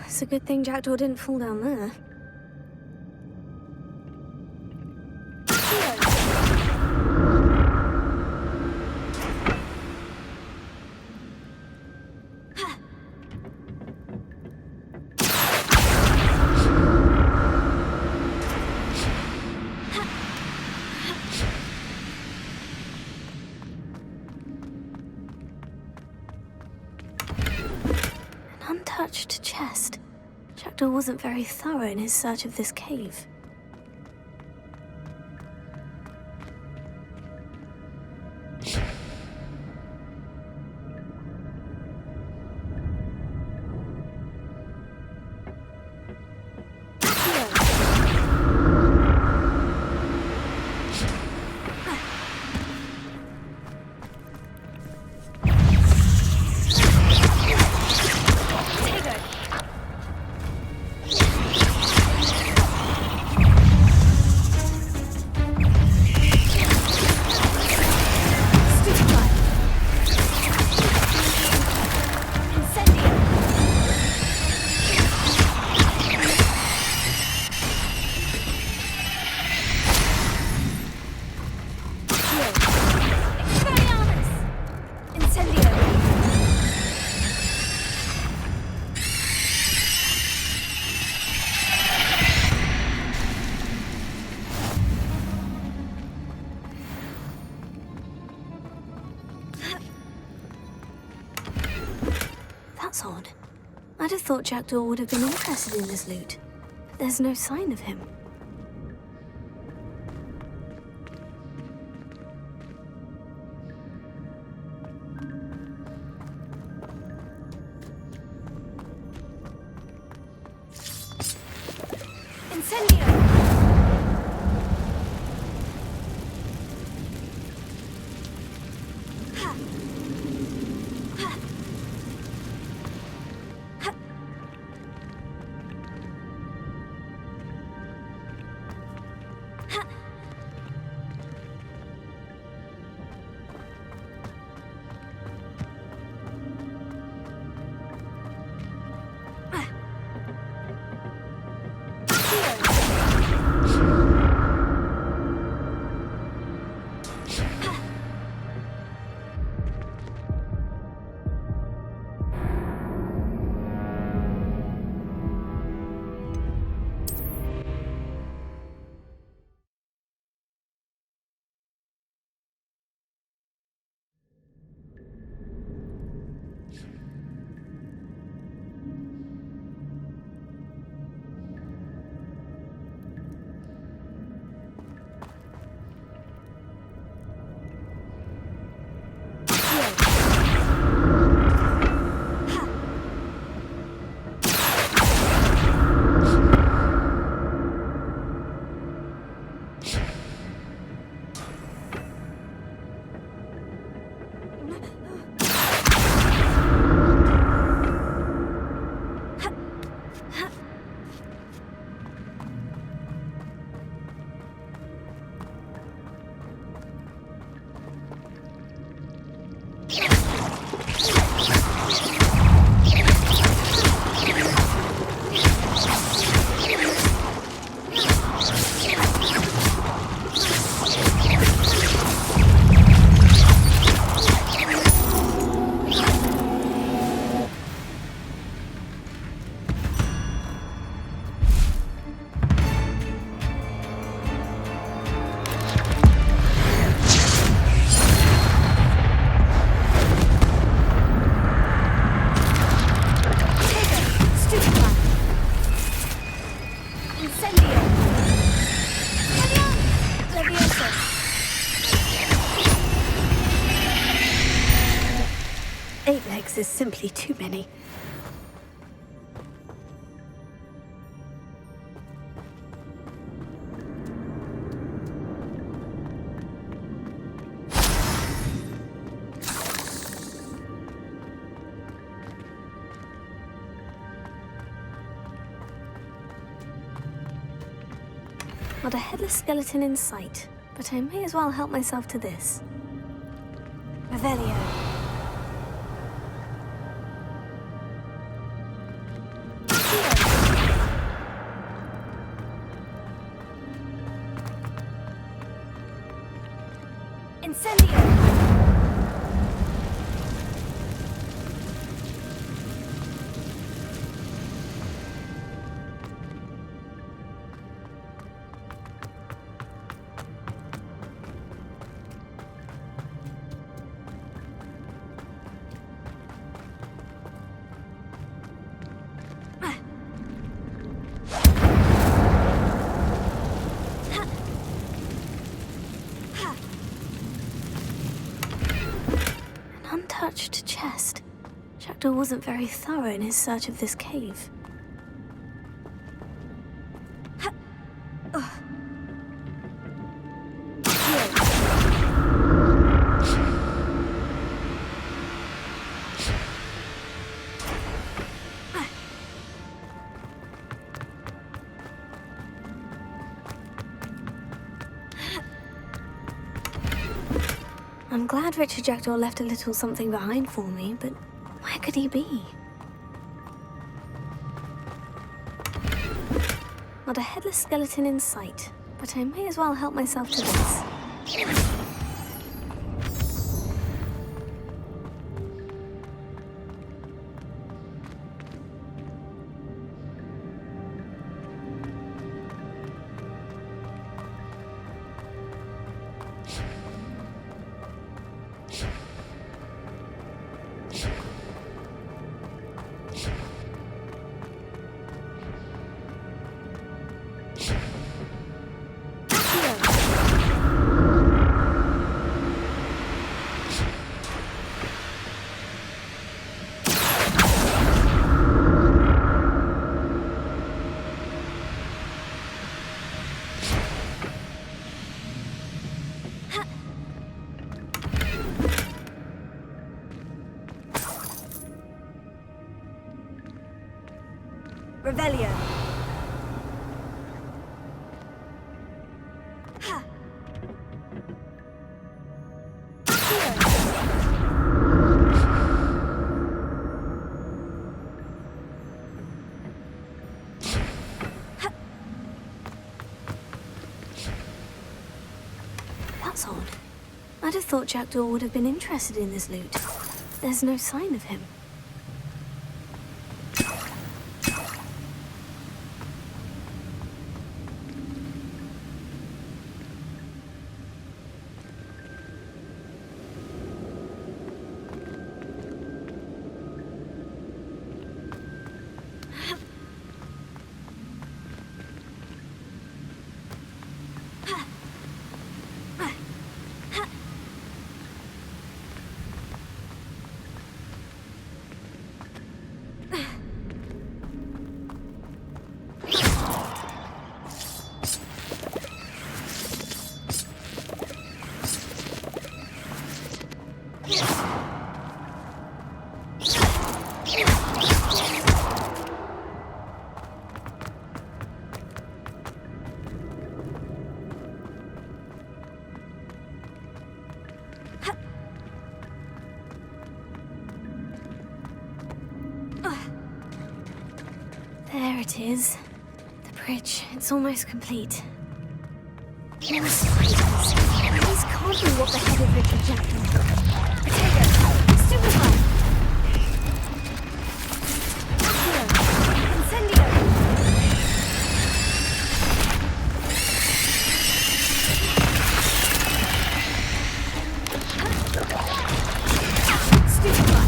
It's a good thing Jackdaw didn't fall down there. An untouched chest. Jackdaw wasn't very thorough in his search of this cave. That's odd. I'd have thought Jackdaw would have been interested in this loot, but there's no sign of him. 6 is simply too many. Not a headless skeleton in sight, but I may as well help myself to this. Revelio. Incendio. Untouched chest. Jackdaw wasn't very thorough in his search of this cave. I'm glad Richard Jackdaw left a little something behind for me, but where could he be? Not a headless skeleton in sight, but I may as well help myself to this. Revelio. Ha. That's odd. I'd have thought Jackdaw would have been interested in this loot. There's no sign of him. There it is. The bridge. It's almost complete. More spiders. These can't be what the head of Richard Jackdaw. Potato. Stupefy. Incendio. Stupefy.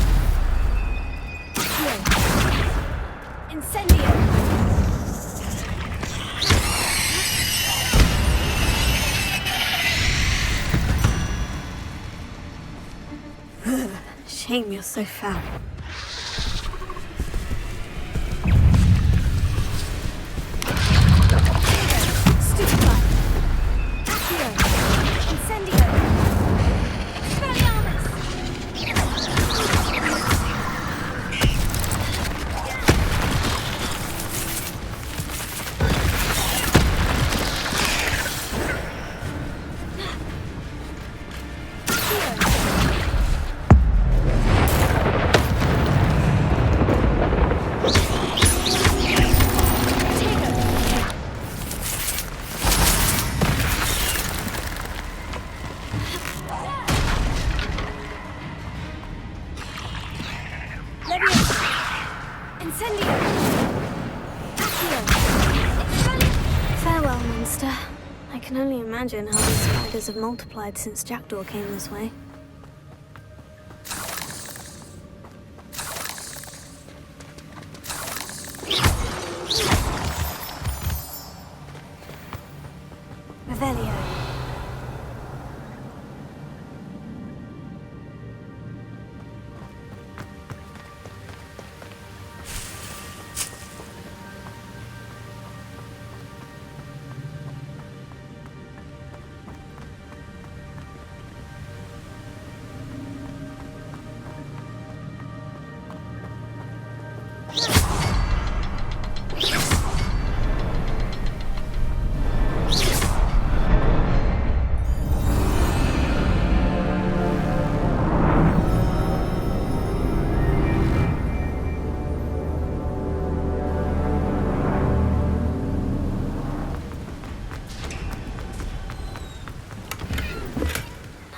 Incendio. Shame you're so foul. Stupefy. Accio. Incendio. Expelliarmus. Farewell, monster. I can only imagine how these spiders have multiplied since Jackdaw came this way. Revelio.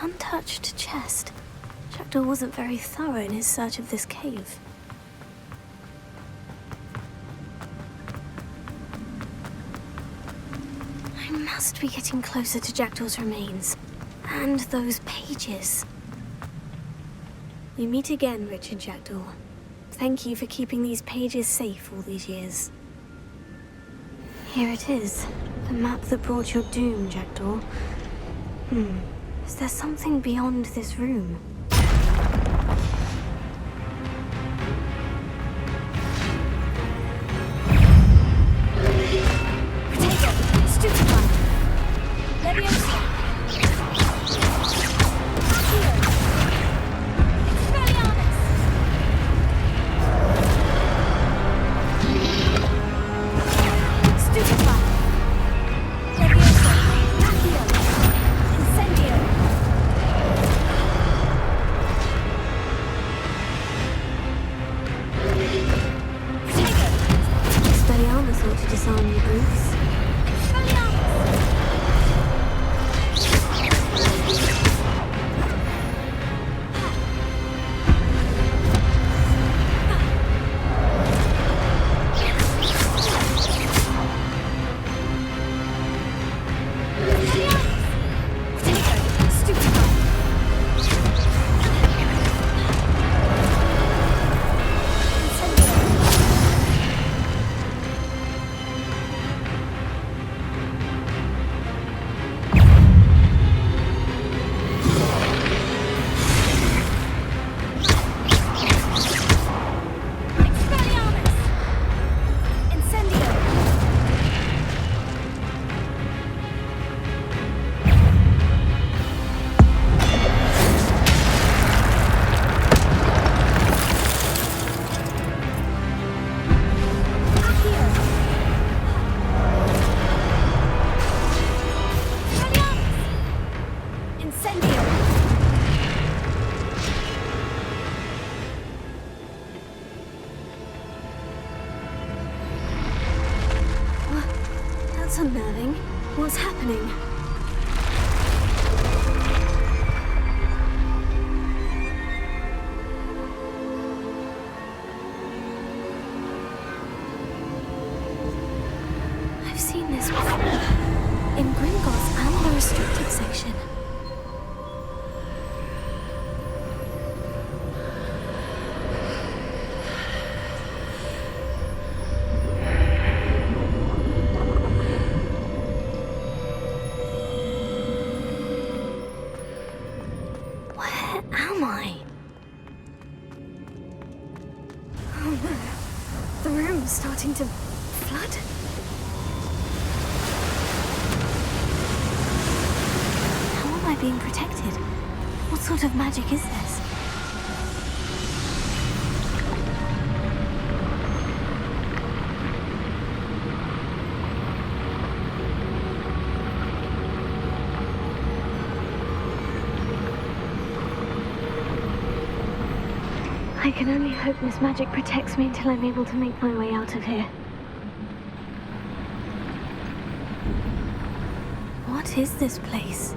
Untouched chest. Jackdaw wasn't very thorough in his search of this cave. I must be getting closer to Jackdaw's remains. And those pages. We meet again, Richard Jackdaw. Thank you for keeping these pages safe all these years. Here it is. The map that brought your doom, Jackdaw. Is there something beyond this room? Potato. Stupefy. Leviosa. Accio. Expelliarmus. Stupefy. Leviosa. Accio. Incendio. Expelliarmus ought to disarm your boots. That's unnerving. What's happening? I've seen this before. In Gringotts and the restricted section. room starting to flood? How am I being protected? What sort of magic is this? I can only hope this magic protects me until I'm able to make my way out of here. What is this place?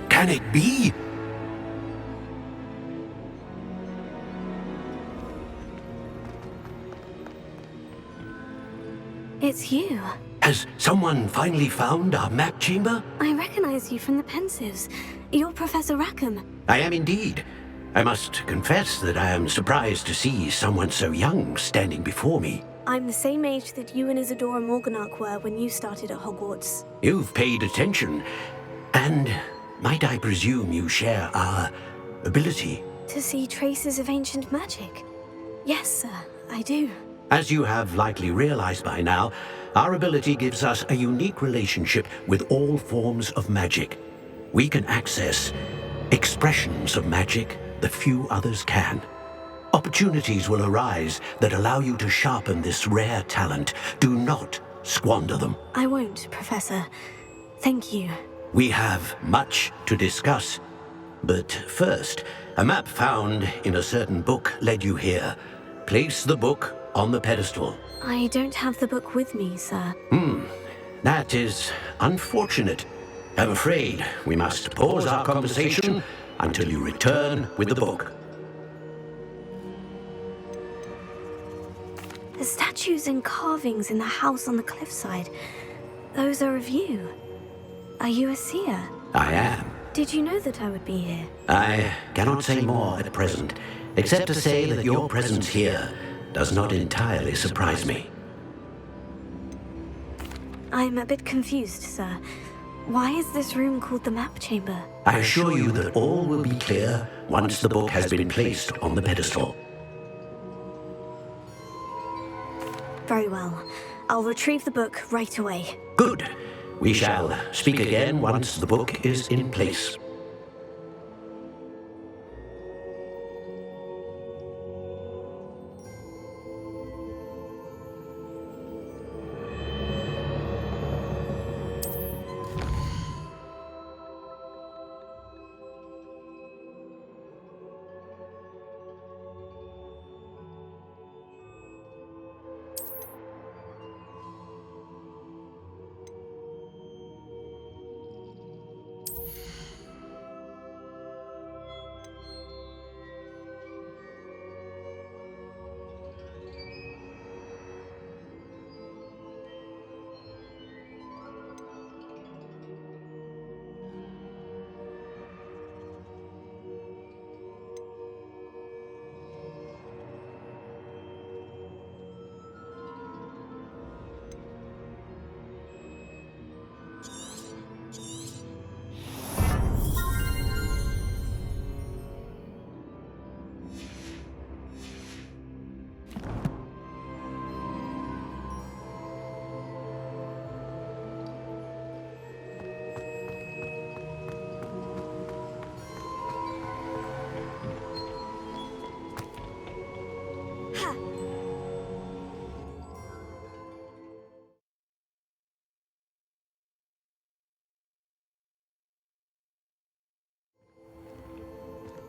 Can it be? It's you. Has someone finally found our map chamber? I recognize you from the Pensives. You're Professor Rackham. I am indeed. I must confess that I am surprised to see someone so young standing before me. I'm the same age that you and Isadora Morganach were when you started at Hogwarts. You've paid attention, and might I presume you share our ability? To see traces of ancient magic? Yes, sir, I do. As you have likely realized by now, our ability gives us a unique relationship with all forms of magic. We can access expressions of magic that few others can. Opportunities will arise that allow you to sharpen this rare talent. Do not squander them. I won't, Professor. Thank you. We have much to discuss. But first, a map found in a certain book led you here. Place the book on the pedestal. I don't have the book with me, sir. That is unfortunate. I'm afraid we must pause our conversation until you return with the book. The statues and carvings in the house on the cliffside, those are of you. Are you a seer? I am. Did you know that I would be here? I cannot say more at present, except to say that your presence here does not entirely surprise me. I'm a bit confused, sir. Why is this room called the map chamber? I assure you that all will be clear once the book has been placed on the pedestal. Very well. I'll retrieve the book right away. Good. We shall speak again once the book is in place.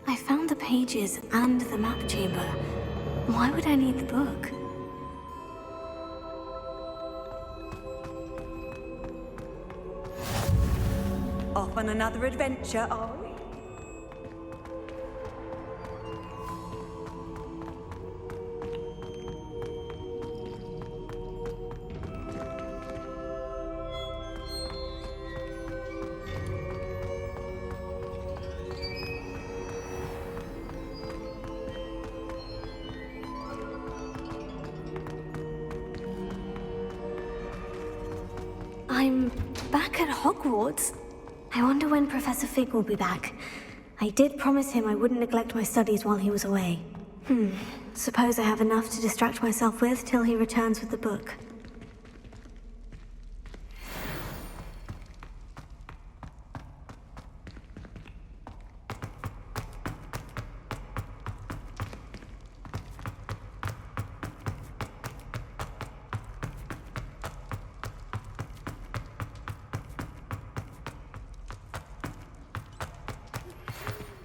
I found the pages and the map chamber. Why would I need the book? Off on another adventure, are we? I'm back at Hogwarts. I wonder when Professor Fig will be back. I did promise him I wouldn't neglect my studies while he was away. Suppose I have enough to distract myself with till he returns with the book.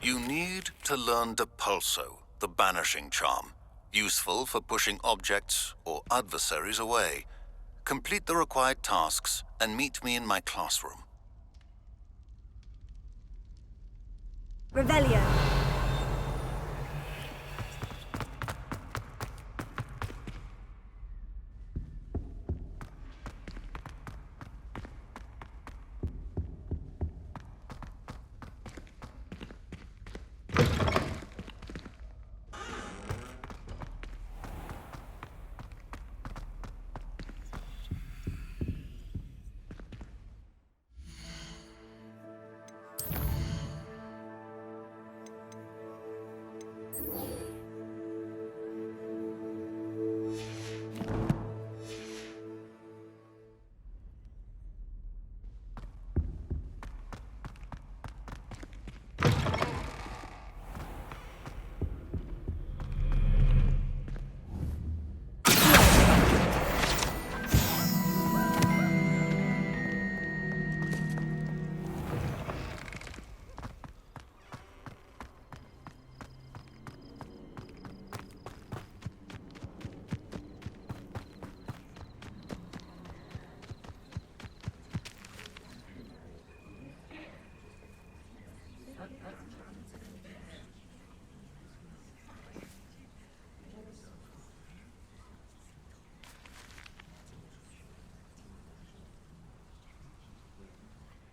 You need to learn Depulso, the banishing charm, useful for pushing objects or adversaries away. Complete the required tasks and meet me in my classroom. Revelio.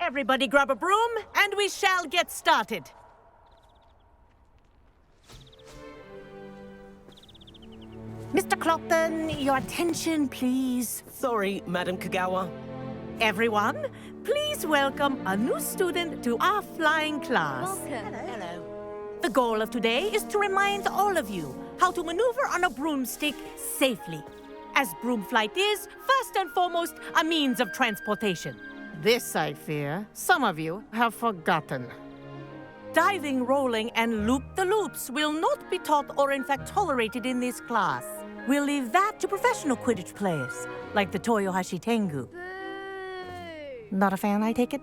Everybody grab a broom, and we shall get started. Mr. Clopton, your attention, please. Sorry, Madam Kagawa. Everyone, please welcome a new student to our flying class. Welcome. Hello. The goal of today is to remind all of you how to maneuver on a broomstick safely, as broom flight is, first and foremost, a means of transportation. This, I fear, some of you have forgotten. Diving, rolling, and loop-the-loops will not be taught or in fact tolerated in this class. We'll leave that to professional Quidditch players, like the Toyohashi Tengu. Not a fan, I take it?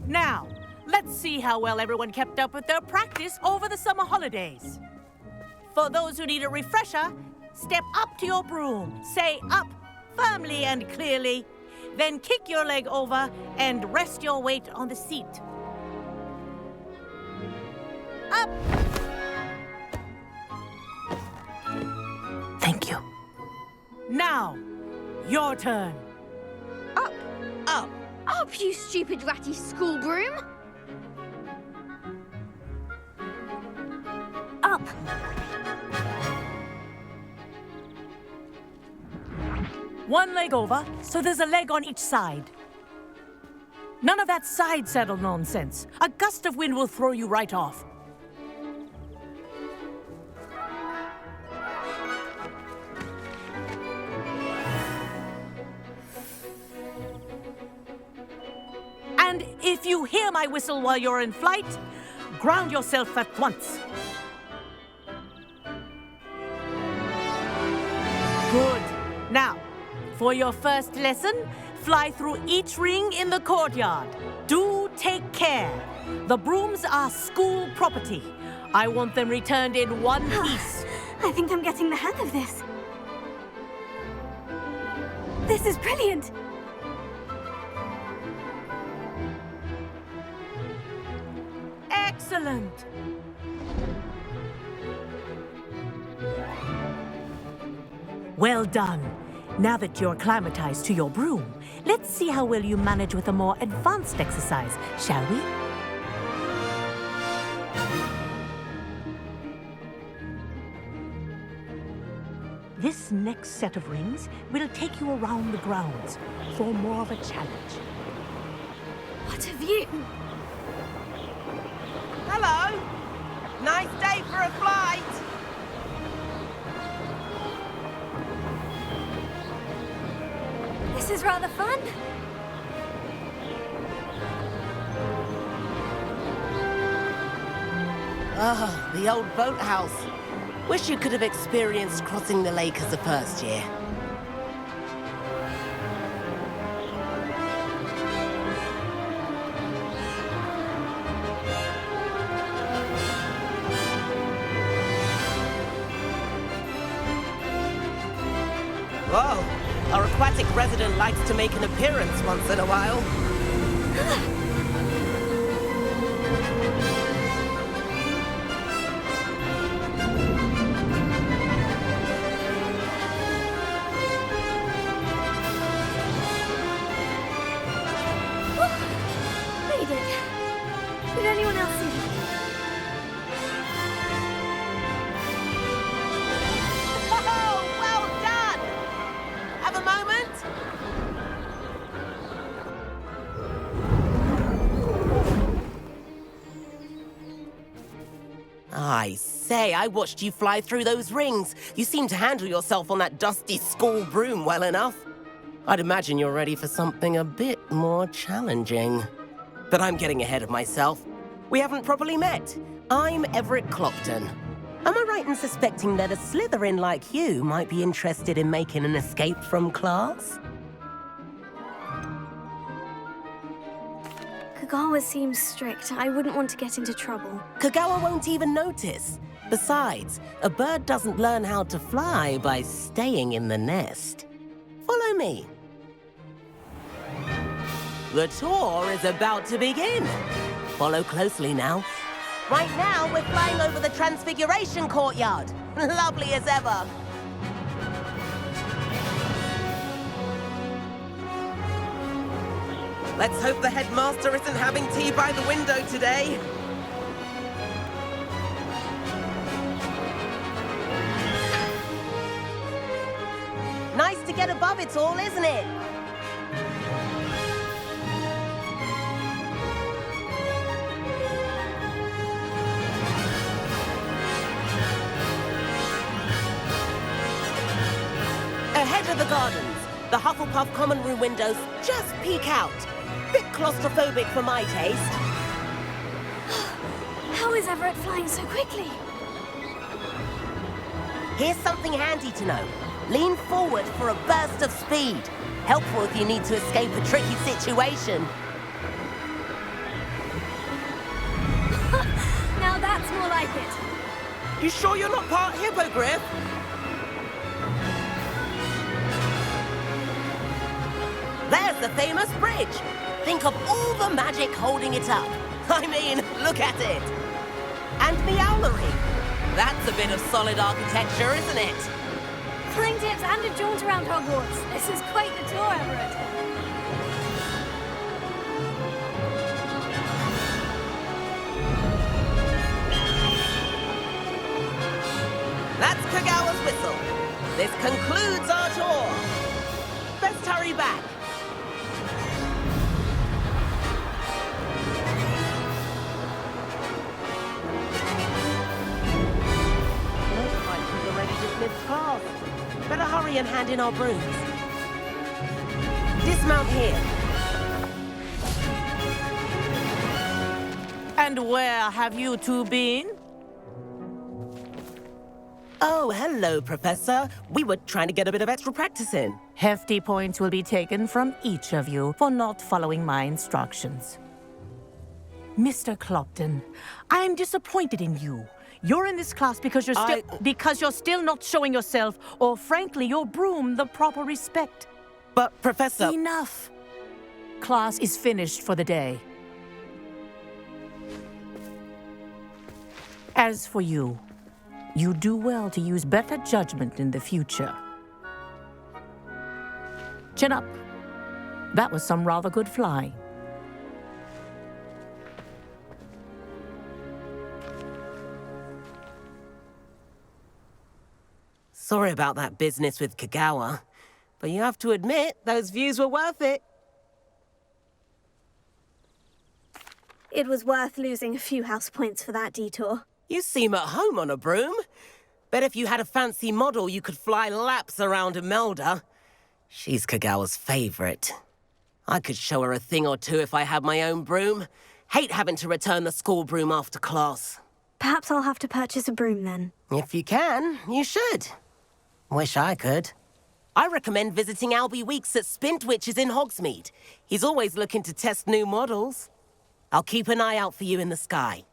Now, let's see how well everyone kept up with their practice over the summer holidays. For those who need a refresher, step up to your broom, say up firmly and clearly, then kick your leg over and rest your weight on the seat. Up! Thank you. Now, your turn. Up! Up! Up, you stupid ratty school broom! Up! One leg over, so there's a leg on each side. None of that side saddle nonsense. A gust of wind will throw you right off. And if you hear my whistle while you're in flight, ground yourself at once. Good. Now, for your first lesson, fly through each ring in the courtyard. Do take care. The brooms are school property. I want them returned in one piece. I think I'm getting the hang of this. This is brilliant. Excellent. Well done. Now that you're acclimatized to your broom, let's see how well you manage with a more advanced exercise, shall we? This This next set of rings will take you around the grounds for more of a challenge. What have you? Hello! Nice day for a flight! This is rather fun. Ah, the old boathouse. Wish you could have experienced crossing the lake as a first year. Whoa, our aquatic resident likes to make an appearance once in a while. Made it. Did anyone else see it? Oh, well done! Have a moment? I say, I watched you fly through those rings. You seem to handle yourself on that dusty school broom well enough. I'd imagine you're ready for something a bit more challenging. But I'm getting ahead of myself. We haven't properly met. I'm Everett Clopton. Am I right in suspecting that a Slytherin like you might be interested in making an escape from class? Kagawa seems strict. I wouldn't want to get into trouble. Kagawa won't even notice. Besides, a bird doesn't learn how to fly by staying in the nest. Follow me. The tour is about to begin. Follow closely now. Right now, we're flying over the Transfiguration Courtyard. Lovely as ever. Let's hope the headmaster isn't having tea by the window today. Nice to get above it all, isn't it? Ahead of the gardens, the Hufflepuff common room windows just peek out. Bit claustrophobic for my taste. How is Everett flying so quickly? Here's something handy to know. Lean forward for a burst of speed. Helpful if you need to escape a tricky situation. Now that's more like it. You sure you're not part hippogriff? There's the famous bridge. Think of all the magic holding it up. I mean, look at it. And Meowlery. That's a bit of solid architecture, isn't it? Flying tips and a jaunt around Hogwarts. This is quite the tour, Everett. That's Kagawa's whistle. This concludes our tour. Best hurry back. Looks like we've already dismissed class. Better hurry and hand in our brooms. Dismount here. And where have you two been? Oh, hello, Professor. We were trying to get a bit of extra practice in. Hefty points will be taken from each of you for not following my instructions. Mr. Clopton, I'm disappointed in you. You're in this class because you're still not showing yourself, or frankly, your broom the proper respect. But, Professor... Enough. Class is finished for the day. As for you, you do well to use better judgment in the future. Chin up. That was some rather good flying. Sorry about that business with Kagawa, but you have to admit, those views were worth it. It was worth losing a few house points for that detour. You seem at home on a broom. Bet if you had a fancy model, you could fly laps around Imelda. She's Kagawa's favorite. I could show her a thing or two if I had my own broom. Hate having to return the school broom after class. Perhaps I'll have to purchase a broom then. If you can, you should. Wish I could. I recommend visiting Albie Weeks at Spintwitches in Hogsmeade. He's always looking to test new models. I'll keep an eye out for you in the sky.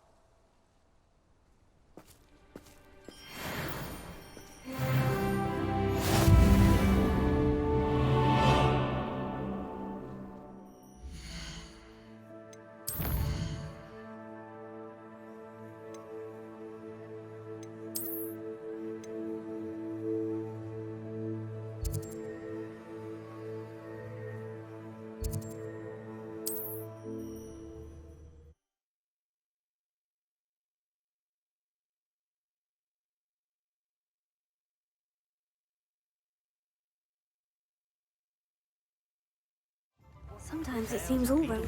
Sometimes it seems all right.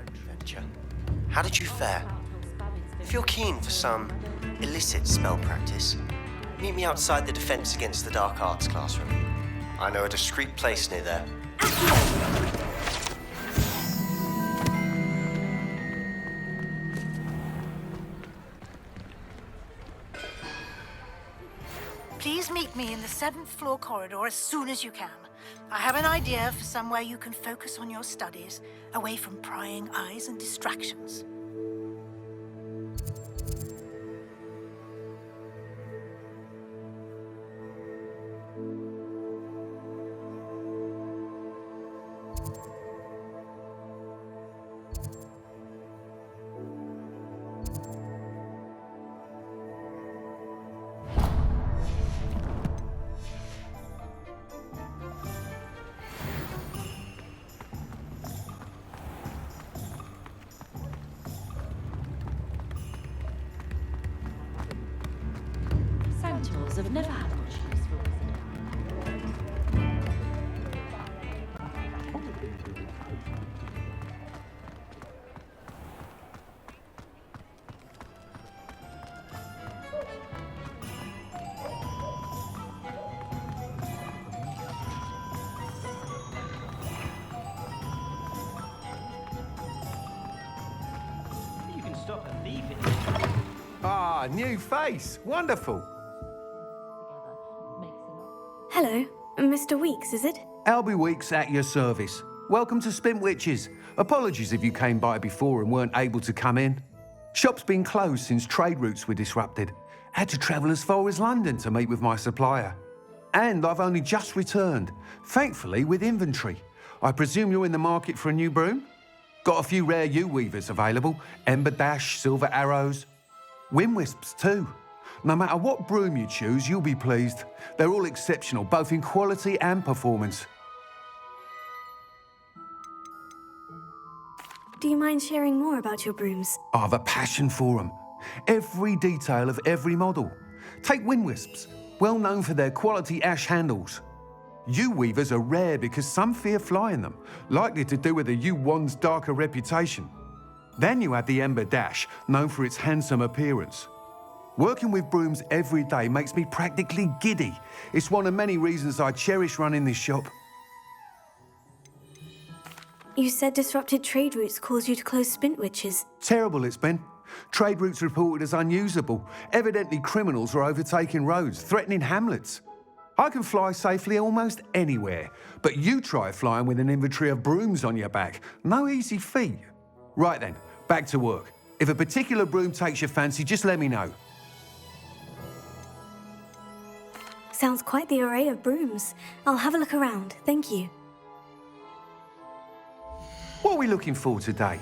Adventure. How did you fare? If you're keen for some illicit spell practice, meet me outside the Defense Against the Dark Arts classroom. I know a discreet place near there. Please meet me in the 7th floor corridor as soon as you can. I have an idea for somewhere you can focus on your studies, away from prying eyes and distractions. Centaurs have never had much use for You can stop and leave it. Ah, new face. Wonderful. Hello, Mr. Weeks, is it? Albie Weeks at your service. Welcome to Spintwitches. Apologies if you came by before and weren't able to come in. Shop's been closed since trade routes were disrupted. Had to travel as far as London to meet with my supplier. And I've only just returned, thankfully with inventory. I presume you're in the market for a new broom? Got a few rare U-weavers available. Ember Dash, Silver Arrows. Wind Wisps too. No matter what broom you choose, you'll be pleased. They're all exceptional, both in quality and performance. Do you mind sharing more about your brooms? I've a passion for them. Every detail of every model. Take Wind Wisps, well known for their quality ash handles. U-weavers are rare because some fear flying them, likely to do with the U-wand's darker reputation. Then you have the Ember Dash, known for its handsome appearance. Working with brooms every day makes me practically giddy. It's one of many reasons I cherish running this shop. You said disrupted trade routes caused you to close Spintwitches. Terrible it's been. Trade routes reported as unusable. Evidently criminals are overtaking roads, threatening hamlets. I can fly safely almost anywhere, but you try flying with an inventory of brooms on your back. No easy feat. Right then, back to work. If a particular broom takes your fancy, just let me know. Sounds quite the array of brooms. I'll have a look around, thank you. What are we looking for today?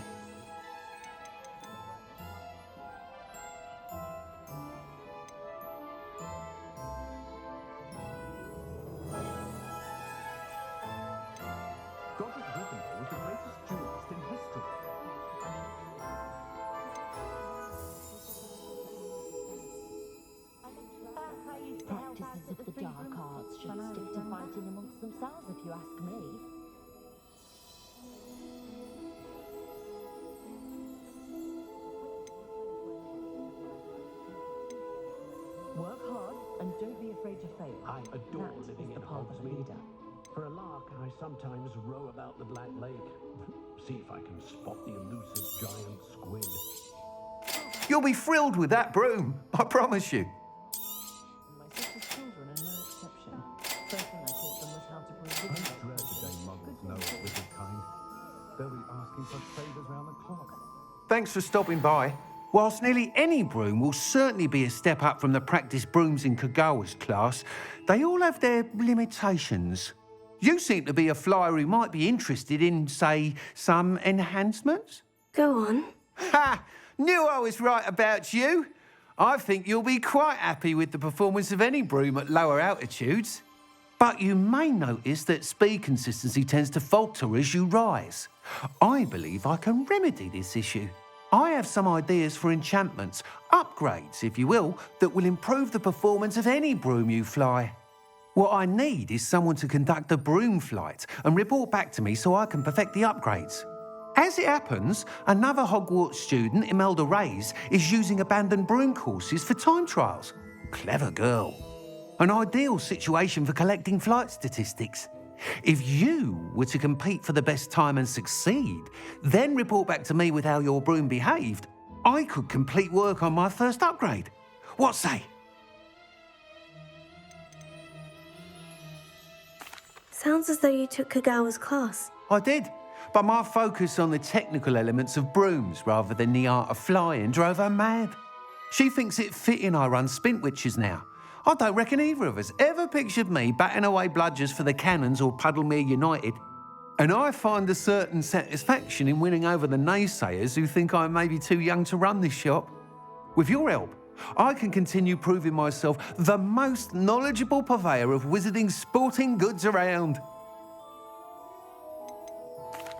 practices of the themselves, if you ask me. Work hard and don't be afraid to fail. I adore That living is in the path of a Hogsmeade. leader. For a lark, I sometimes row about the Black Lake. See if I can spot the elusive giant squid. You'll be thrilled with that broom, I promise you. My sister's children are no exception. First thing I taught them was how to brew wooden. I dread the day muggles know of wicked kind. They'll be asking for favours round the clock. Thanks for stopping by. Whilst nearly any broom will certainly be a step up from the practice brooms in Kagawa's class, they all have their limitations. You seem to be a flyer who might be interested in, say, some enhancements? Go on. Ha! Knew I was right about you. I think you'll be quite happy with the performance of any broom at lower altitudes. But you may notice that speed consistency tends to falter as you rise. I believe I can remedy this issue. I have some ideas for enchantments, upgrades, if you will, that will improve the performance of any broom you fly. What I need is someone to conduct a broom flight and report back to me so I can perfect the upgrades. As it happens, another Hogwarts student, Imelda Reyes, is using abandoned broom courses for time trials. Clever girl. An ideal situation for collecting flight statistics. If you were to compete for the best time and succeed, then report back to me with how your broom behaved, I could complete work on my first upgrade. What say? Sounds as though you took Kagawa's class. I did, but my focus on the technical elements of brooms rather than the art of flying drove her mad. She thinks it fitting I run Spintwitches now. I don't reckon either of us ever pictured me batting away bludgers for the Cannons or Puddlemere United. And I find a certain satisfaction in winning over the naysayers who think I may be too young to run this shop. With your help, I can continue proving myself the most knowledgeable purveyor of wizarding sporting goods around.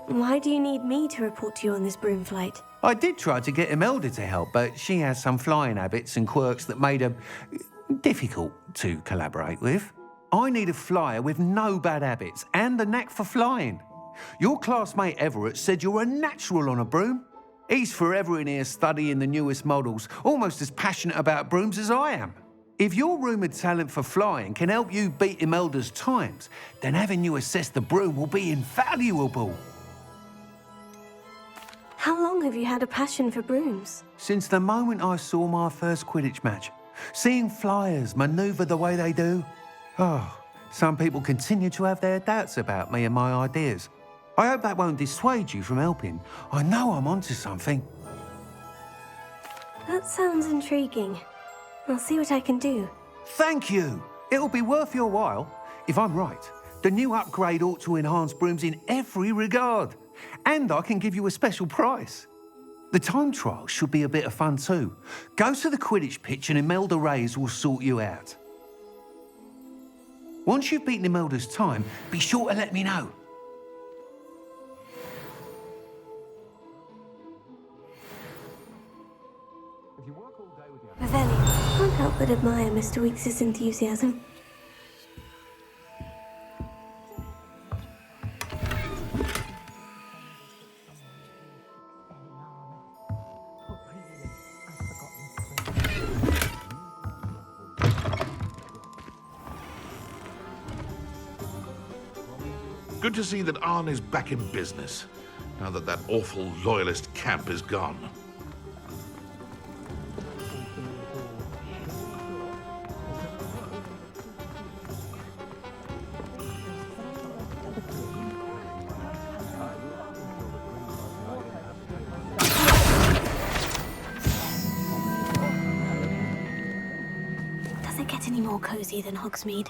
Why do you need me to report to you on this broom flight? I did try to get Imelda to help, but she has some flying habits and quirks that made her difficult to collaborate with. I need a flyer with no bad habits and a knack for flying. Your classmate Everett said you're a natural on a broom. He's forever in here studying the newest models, almost as passionate about brooms as I am. If your rumoured talent for flying can help you beat Imelda's times, then having you assess the broom will be invaluable. How long have you had a passion for brooms? Since the moment I saw my first Quidditch match, seeing flyers manoeuvre the way they do. Oh, some people continue to have their doubts about me and my ideas. I hope that won't dissuade you from helping. I know I'm onto something. That sounds intriguing. I'll see what I can do. Thank you. It'll be worth your while. If I'm right, the new upgrade ought to enhance brooms in every regard. And I can give you a special price. The time trial should be a bit of fun too. Go to the Quidditch pitch and Imelda Reyes will sort you out. Once you've beaten Imelda's time, be sure to let me know. Revelio, can't help but admire Mr. Weekes' enthusiasm. Good to see that Arn is back in business, now that that awful loyalist camp is gone. Does it get any more cozy than Hogsmeade?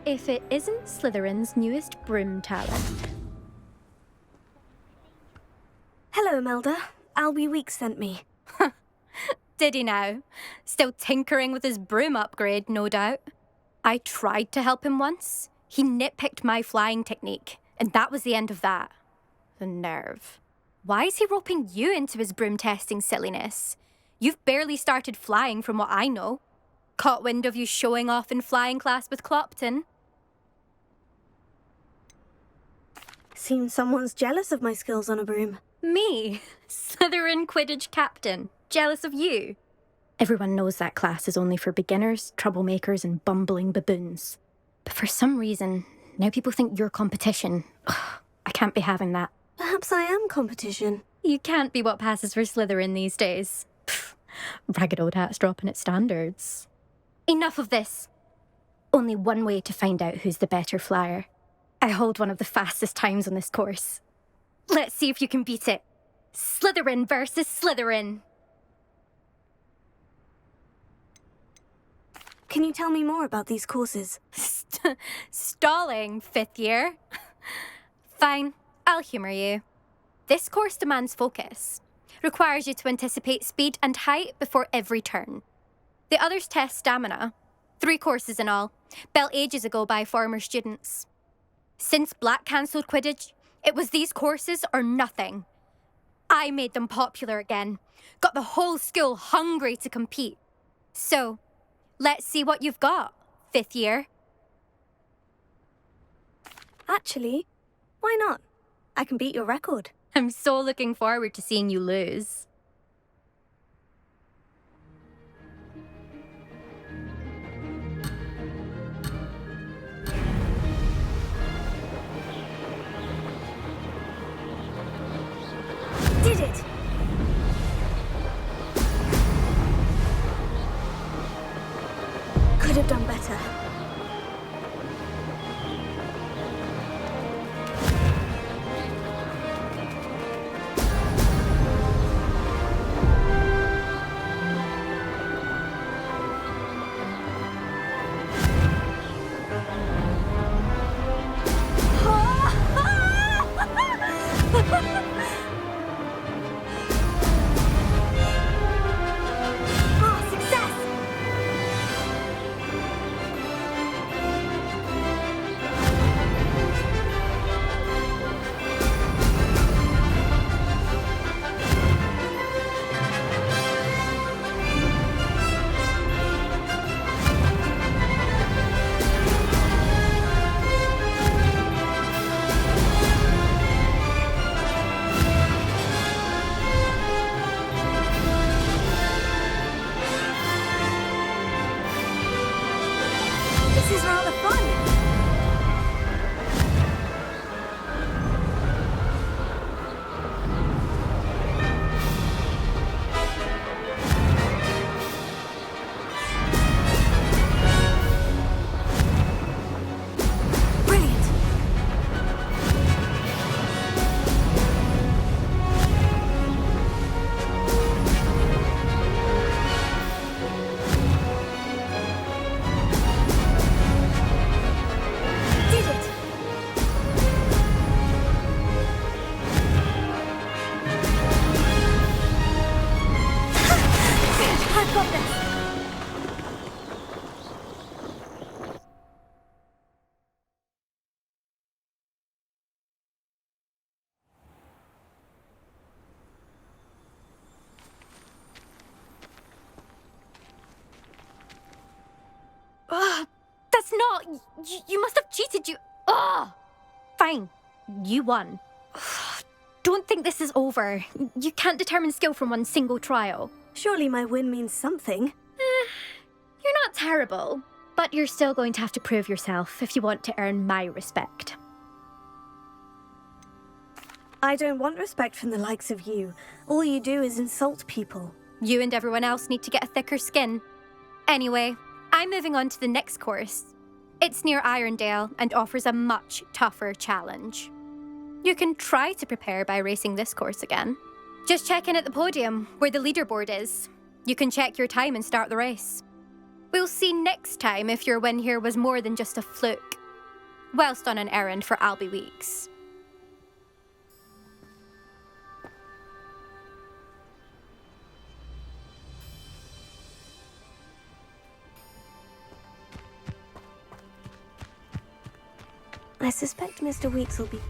if it isn't Slytherin's newest broom talent. Hello, Imelda. Albie Weeks sent me. Did he now? Still tinkering with his broom upgrade, no doubt. I tried to help him once. He nitpicked my flying technique, and that was the end of that. The nerve. Why is he roping you into his broom testing silliness? You've barely started flying from what I know. Caught wind of you showing off in flying class with Clopton. Seems someone's jealous of my skills on a broom. Me? Slytherin Quidditch captain. Jealous of you? Everyone knows that class is only for beginners, troublemakers, and bumbling baboons. But for some reason, now people think you're competition. Ugh, I can't be having that. Perhaps I am competition. You can't be what passes for Slytherin these days. Pfft, ragged old hat's dropping its standards. Enough of this. Only one way to find out who's the better flyer. I hold one of the fastest times on this course. Let's see if you can beat it. Slytherin versus Slytherin. Can you tell me more about these courses? Stalling, 5th year. Fine, I'll humour you. This course demands focus. Requires you to anticipate speed and height before every turn. The others test stamina. 3 courses in all, built ages ago by former students. Since Black cancelled Quidditch, it was these courses or nothing. I made them popular again. Got the whole school hungry to compete. So, let's see what you've got, 5th year. Actually, why not? I can beat your record. I'm so looking forward to seeing you lose. Did it! Could have done better. This is rather fun. Brilliant. Did it. I've got this. That's not... You must have cheated, you... Fine. You won. Don't think this is over. You can't determine skill from one single trial. Surely my win means something. You're not terrible, but you're still going to have to prove yourself if you want to earn my respect. I don't want respect from the likes of you. All you do is insult people. You and everyone else need to get a thicker skin. Anyway, I'm moving on to the next course. It's near Irondale and offers a much tougher challenge. You can try to prepare by racing this course again. Just check in at the podium, where the leaderboard is. You can check your time and start the race. We'll see next time if your win here was more than just a fluke. Whilst on an errand for Albie Weeks. I suspect Mr. Weeks will be...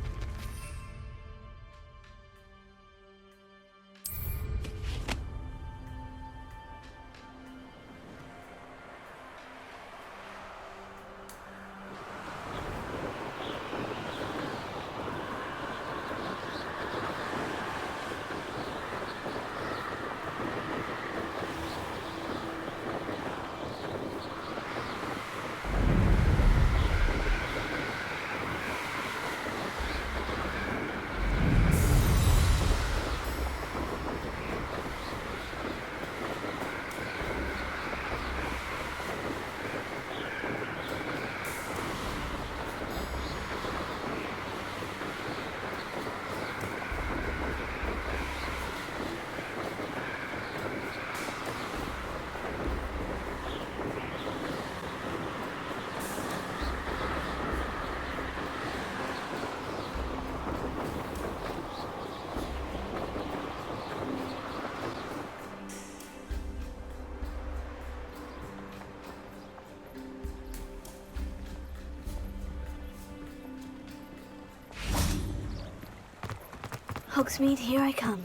Hogsmeade, here I come.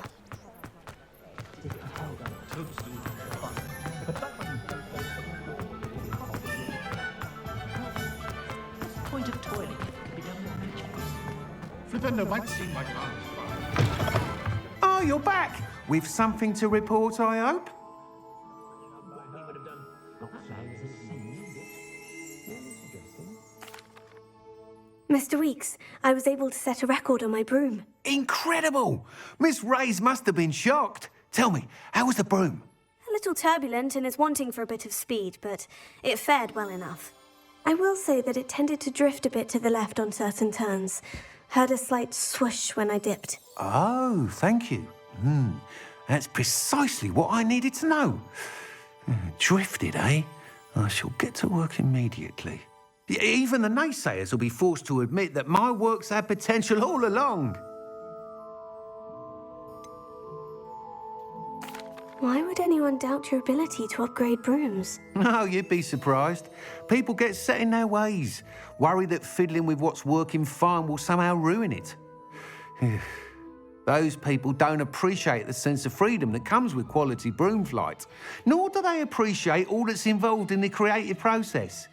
Point of toilet to be done with pictures. Flippin', might see my car. Oh, you're back! With something to report, I hope? Mr. Weeks, I was able to set a record on my broom. Incredible! Miss Ray's must have been shocked. Tell me, how was the broom? A little turbulent and is wanting for a bit of speed, but it fared well enough. I will say that it tended to drift a bit to the left on certain turns. Heard a slight swoosh when I dipped. Oh, thank you. That's precisely what I needed to know. Drifted, eh? I shall get to work immediately. Even the naysayers will be forced to admit that my work's had potential all along. Why would anyone doubt your ability to upgrade brooms? Oh, you'd be surprised. People get set in their ways, worry that fiddling with what's working fine will somehow ruin it. Those people don't appreciate the sense of freedom that comes with quality broom flight, nor do they appreciate all that's involved in the creative process.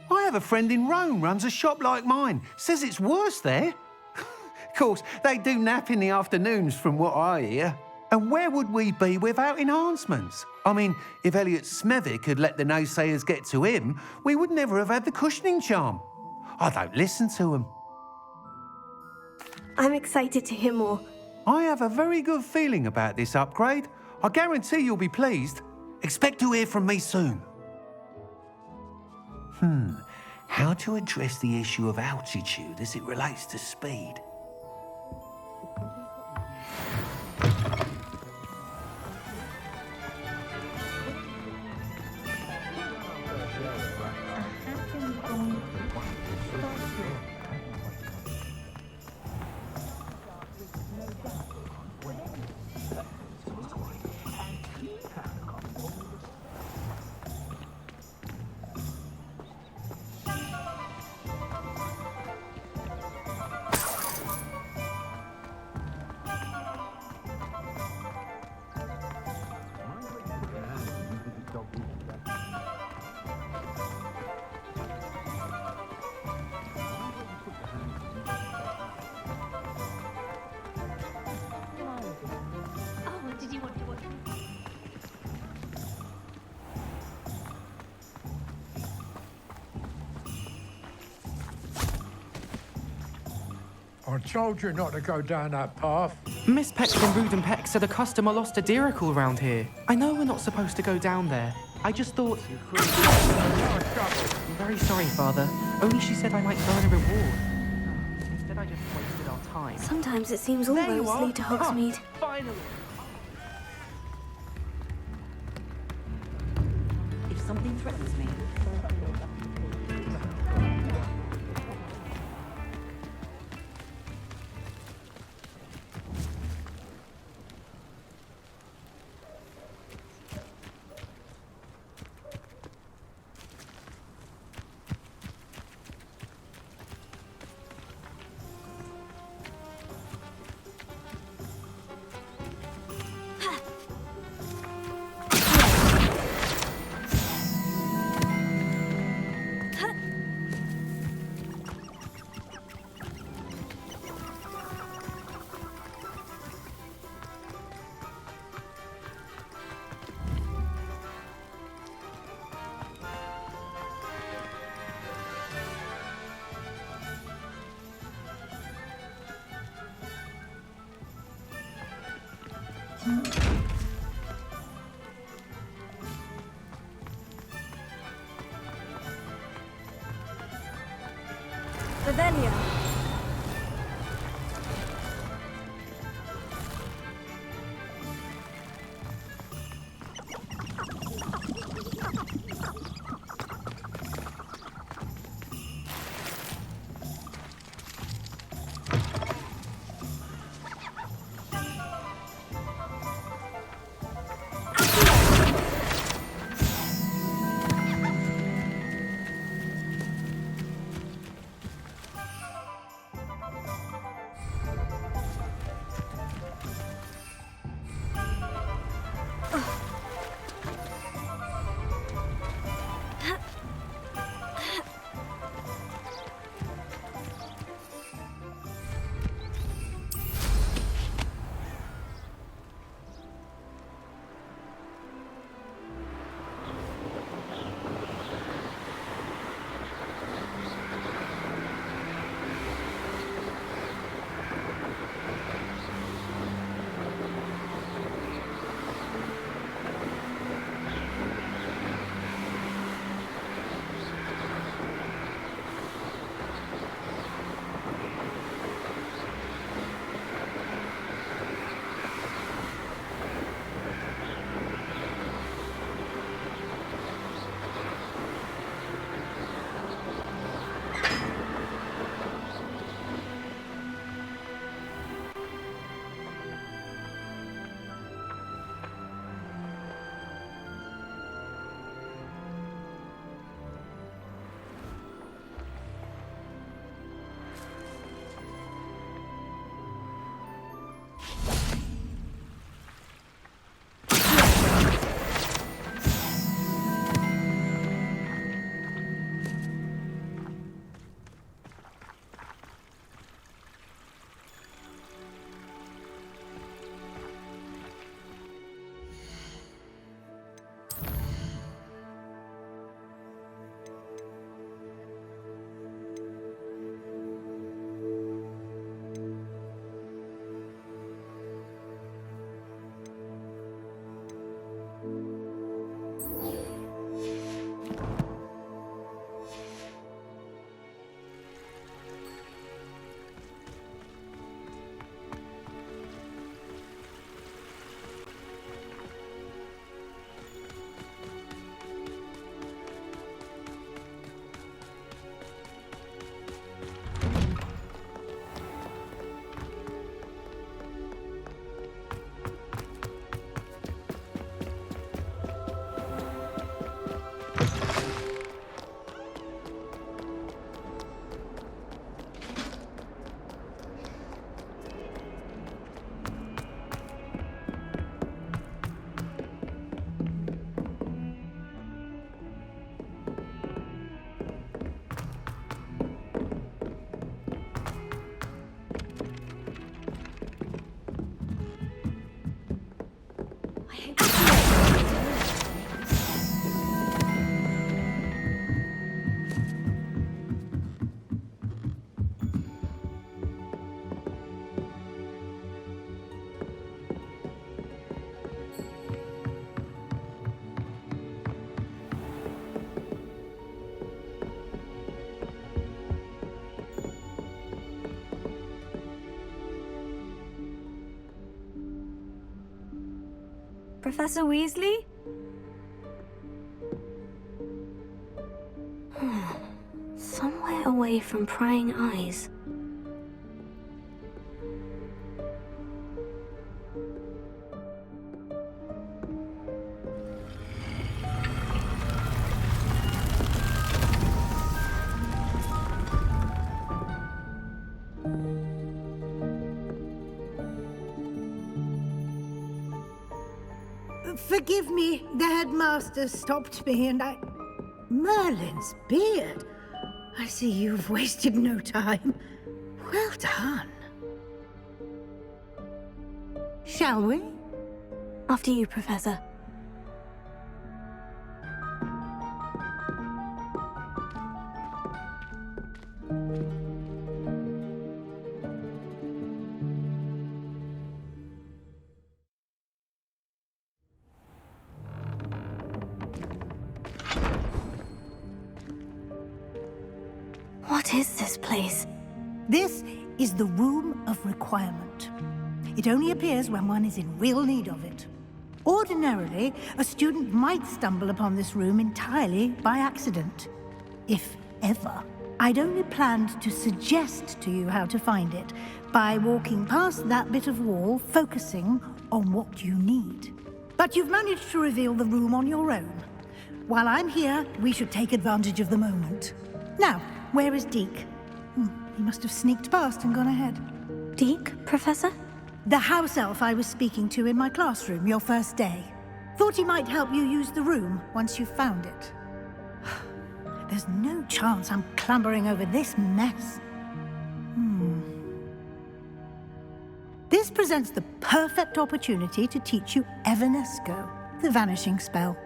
I have a friend in Rome runs a shop like mine, says it's worse there. Of course, they do nap in the afternoons from what I hear. And where would we be without enhancements? I mean, if Elliot Smethwick had let the naysayers get to him, we would never have had the cushioning charm. I don't listen to them. I'm excited to hear more. I have a very good feeling about this upgrade. I guarantee you'll be pleased. Expect to hear from me soon. How to address the issue of altitude as it relates to speed? I told you not to go down that path. Miss Peck from Ruden Peck said a customer lost a deeracle around here. I know we're not supposed to go down there. I just thought... I'm very sorry, Father. Only she said I might earn a reward. Instead, I just wasted our time. Sometimes it seems all roads lead to Hogsmeade. Finally! If something threatens me. Revelio. Professor Weasley? away from prying eyes. Forgive me, the headmaster stopped me and I... Merlin's beard. I see you've wasted no time. Well done. Shall we? After you, Professor. What is this place? This is the Room of Requirement. It only appears when one is in real need of it. Ordinarily, a student might stumble upon this room entirely by accident. If ever. I'd only planned to suggest to you how to find it by walking past that bit of wall, focusing on what you need. But you've managed to reveal the room on your own. While I'm here, we should take advantage of the moment. Now, where is Deke? He must have sneaked past and gone ahead. Deke, Professor? The house elf I was speaking to in my classroom your first day. Thought he might help you use the room once you found it. There's no chance I'm clambering over this mess. This presents the perfect opportunity to teach you Evanesco, the vanishing spell.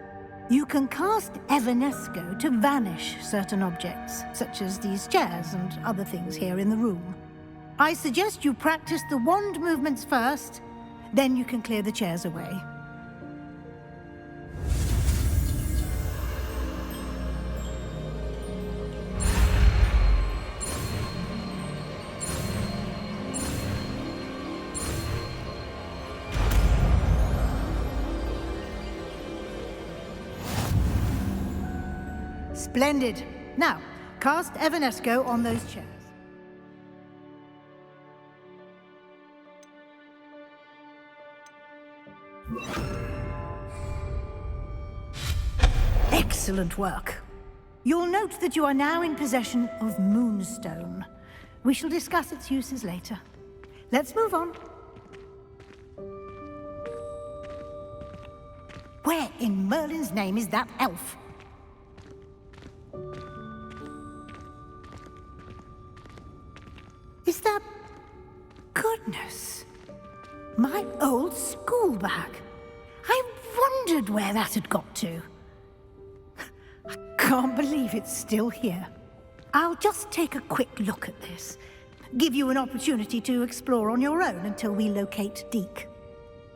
You can cast Evanesco to vanish certain objects, such as these chairs and other things here in the room. I suggest you practice the wand movements first, then you can clear the chairs away. Splendid. Now, cast Evanesco on those chairs. Excellent work. You'll note that you are now in possession of Moonstone. We shall discuss its uses later. Let's move on. Where in Merlin's name is that elf? Is that... Goodness. My old school bag. I wondered where that had got to. I can't believe it's still here. I'll just take a quick look at this. Give you an opportunity to explore on your own until we locate Deke.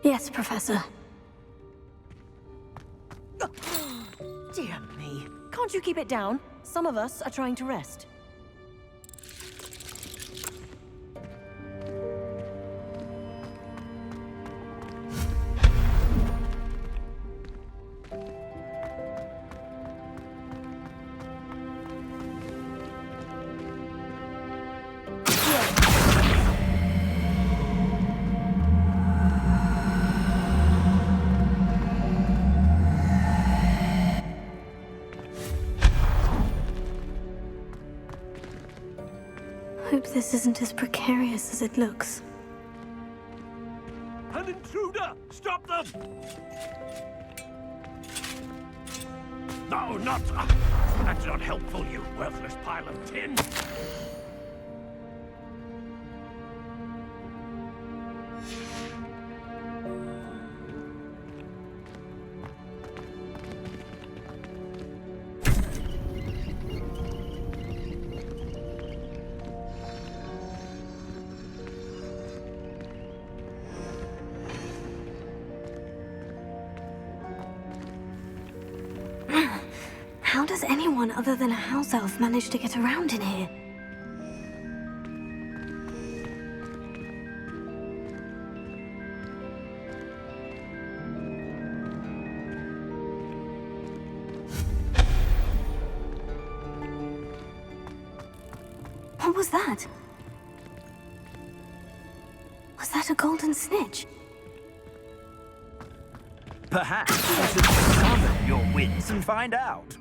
Yes, Professor. Dear me. Can't you keep it down? Some of us are trying to rest. Hope this isn't as precarious as it looks. An intruder! Stop them! No, not... that's not helpful, you worthless pile of tin! How does anyone other than a house elf manage to get around in here? What was that? Was that a golden snitch? Perhaps you should summon your wits and find out.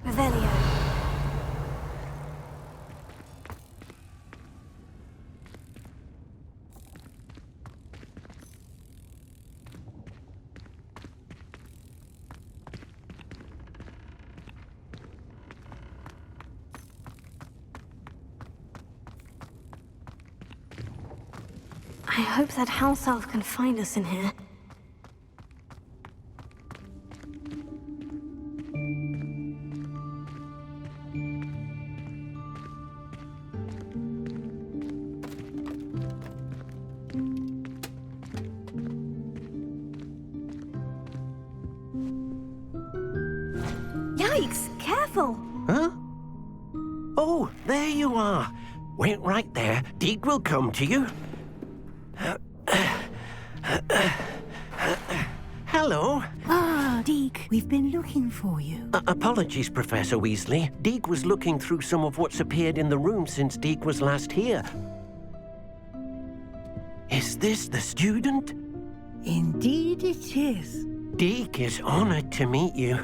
Revelio. I hope that house elf can find us in here. Yikes! Careful! Huh? Oh, there you are. Wait right there. Deke will come to you. Hello. Ah, Deke, we've been looking for you. Apologies, Professor Weasley. Deke was looking through some of what's appeared in the room since Deke was last here. Is this the student? Indeed it is. Deke is honored to meet you.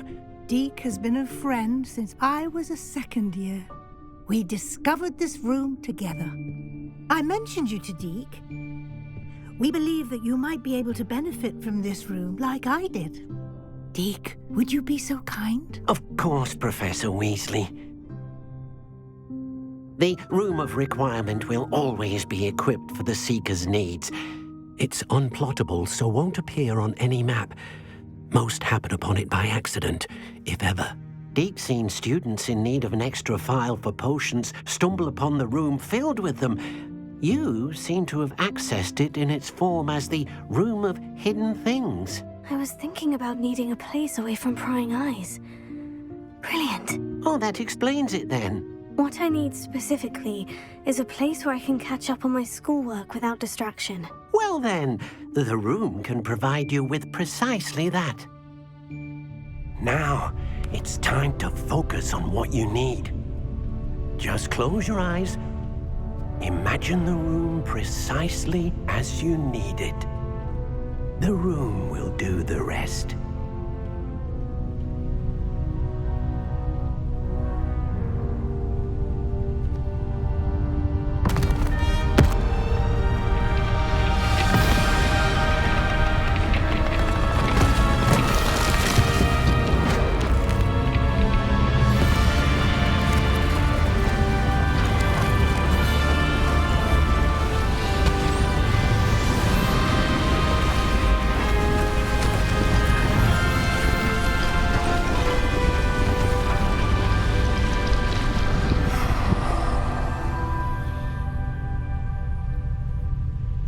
Deke has been a friend since I was a second year. We discovered this room together. I mentioned you to Deke. We believe that you might be able to benefit from this room like I did. Deke, would you be so kind? Of course, Professor Weasley. The Room of Requirement will always be equipped for the Seeker's needs. It's unplottable, so won't appear on any map. Most happen upon it by accident, if ever. Deke's seen students in need of an extra file for potions stumble upon the room filled with them. You seem to have accessed it in its form as the Room of Hidden Things. I was thinking about needing a place away from prying eyes. Brilliant. Oh, that explains it then. What I need specifically is a place where I can catch up on my schoolwork without distraction. Well then, the room can provide you with precisely that. Now, it's time to focus on what you need. Just close your eyes. Imagine the room precisely as you need it. The room will do the rest.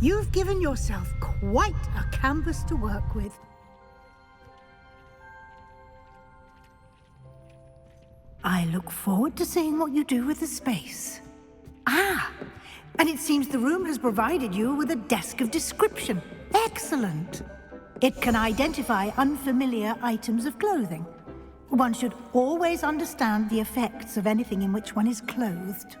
You've given yourself quite a canvas to work with. I look forward to seeing what you do with the space. Ah, and it seems the room has provided you with a desk of description. Excellent. It can identify unfamiliar items of clothing. One should always understand the effects of anything in which one is clothed.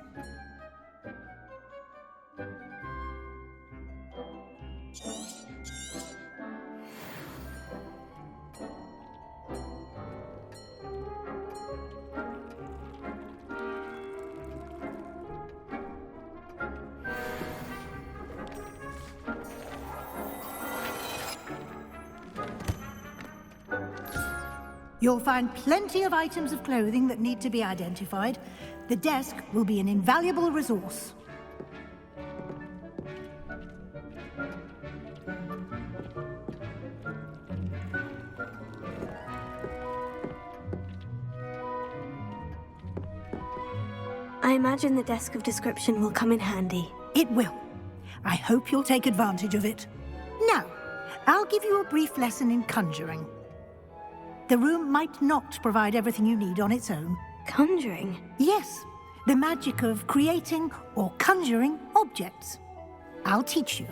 You'll find plenty of items of clothing that need to be identified. The desk will be an invaluable resource. I imagine the desk of description will come in handy. It will. I hope you'll take advantage of it. Now, I'll give you a brief lesson in conjuring. The room might not provide everything you need on its own. Conjuring? Yes, the magic of creating or conjuring objects. I'll teach you.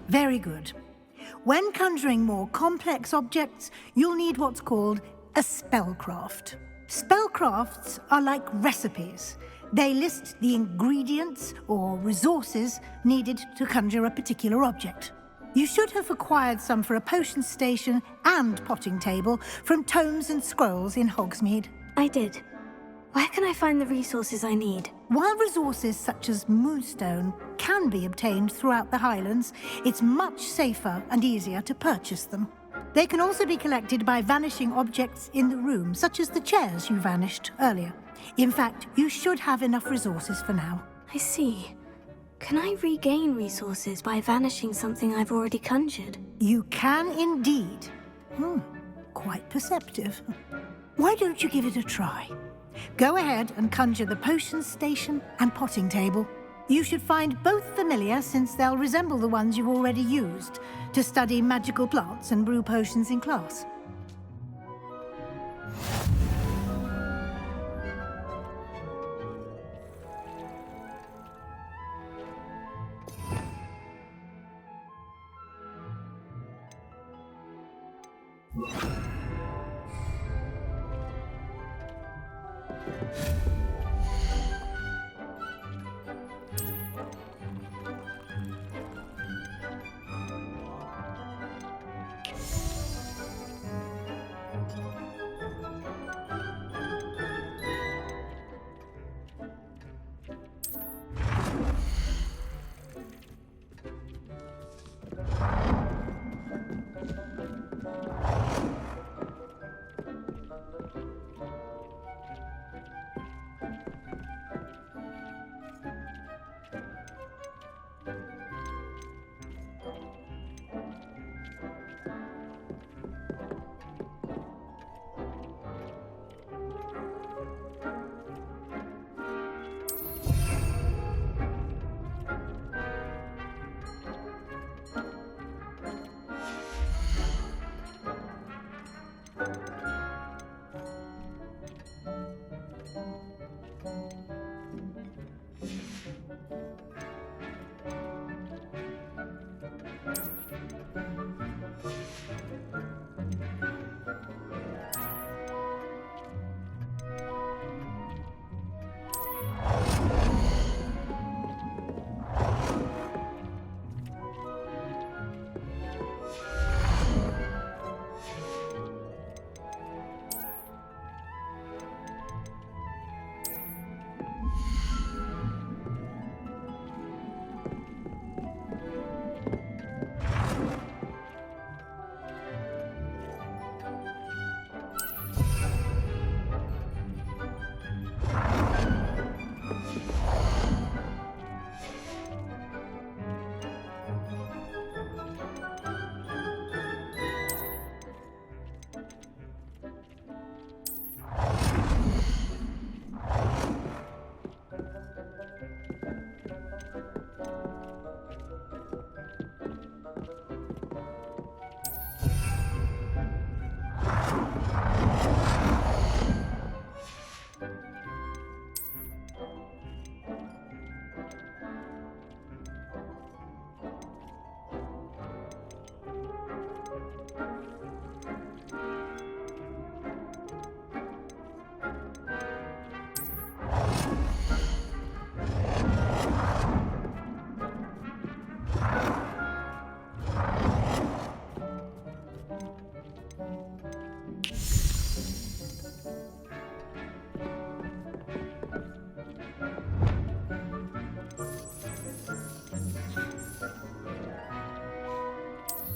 Very good. When conjuring more complex objects, you'll need what's called a spellcraft. Spellcrafts are like recipes. They list the ingredients or resources needed to conjure a particular object. You should have acquired some for a potion station and potting table from tomes and scrolls in Hogsmeade. I did. Where can I find the resources I need? While resources such as moonstone can be obtained throughout the Highlands, it's much safer and easier to purchase them. They can also be collected by vanishing objects in the room, such as the chairs you vanished earlier. In fact, you should have enough resources for now. I see. Can I regain resources by vanishing something I've already conjured? You can indeed. Quite perceptive. Why don't you give it a try? Go ahead and conjure the potion station and potting table. You should find both familiar, since they'll resemble the ones you've already used to study magical plants and brew potions in class.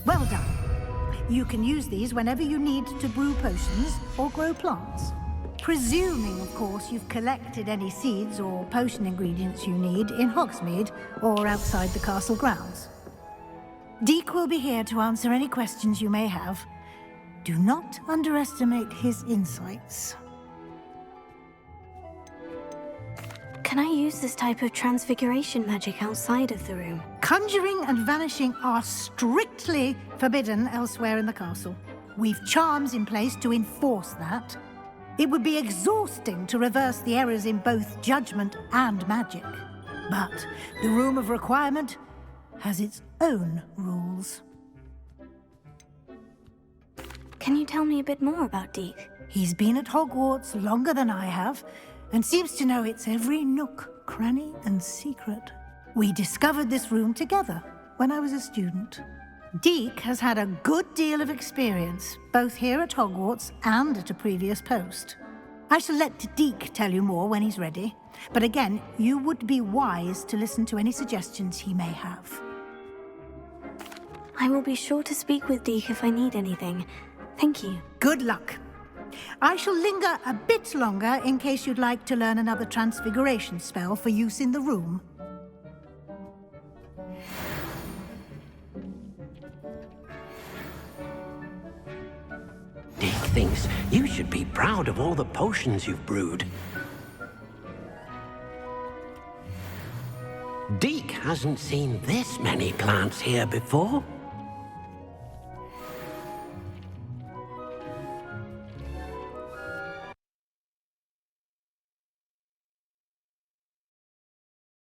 Well done. You can use these whenever you need to brew potions or grow plants. Presuming, of course, you've collected any seeds or potion ingredients you need in Hogsmeade or outside the castle grounds. Deek will be here to answer any questions you may have. Do not underestimate his insights. Can I use this type of transfiguration magic outside of the room? Conjuring and vanishing are strictly forbidden elsewhere in the castle. We've charms in place to enforce that. It would be exhausting to reverse the errors in both judgment and magic. But the Room of Requirement has its own rules. Can you tell me a bit more about Deek? He's been at Hogwarts longer than I have, and seems to know its every nook, cranny, and secret. We discovered this room together when I was a student. Deek has had a good deal of experience, both here at Hogwarts and at a previous post. I shall let Deek tell you more when he's ready, but again, you would be wise to listen to any suggestions he may have. I will be sure to speak with Deek if I need anything. Thank you. Good luck. I shall linger a bit longer in case you'd like to learn another transfiguration spell for use in the room. Deek thinks you should be proud of all the potions you've brewed. Deek hasn't seen this many plants here before.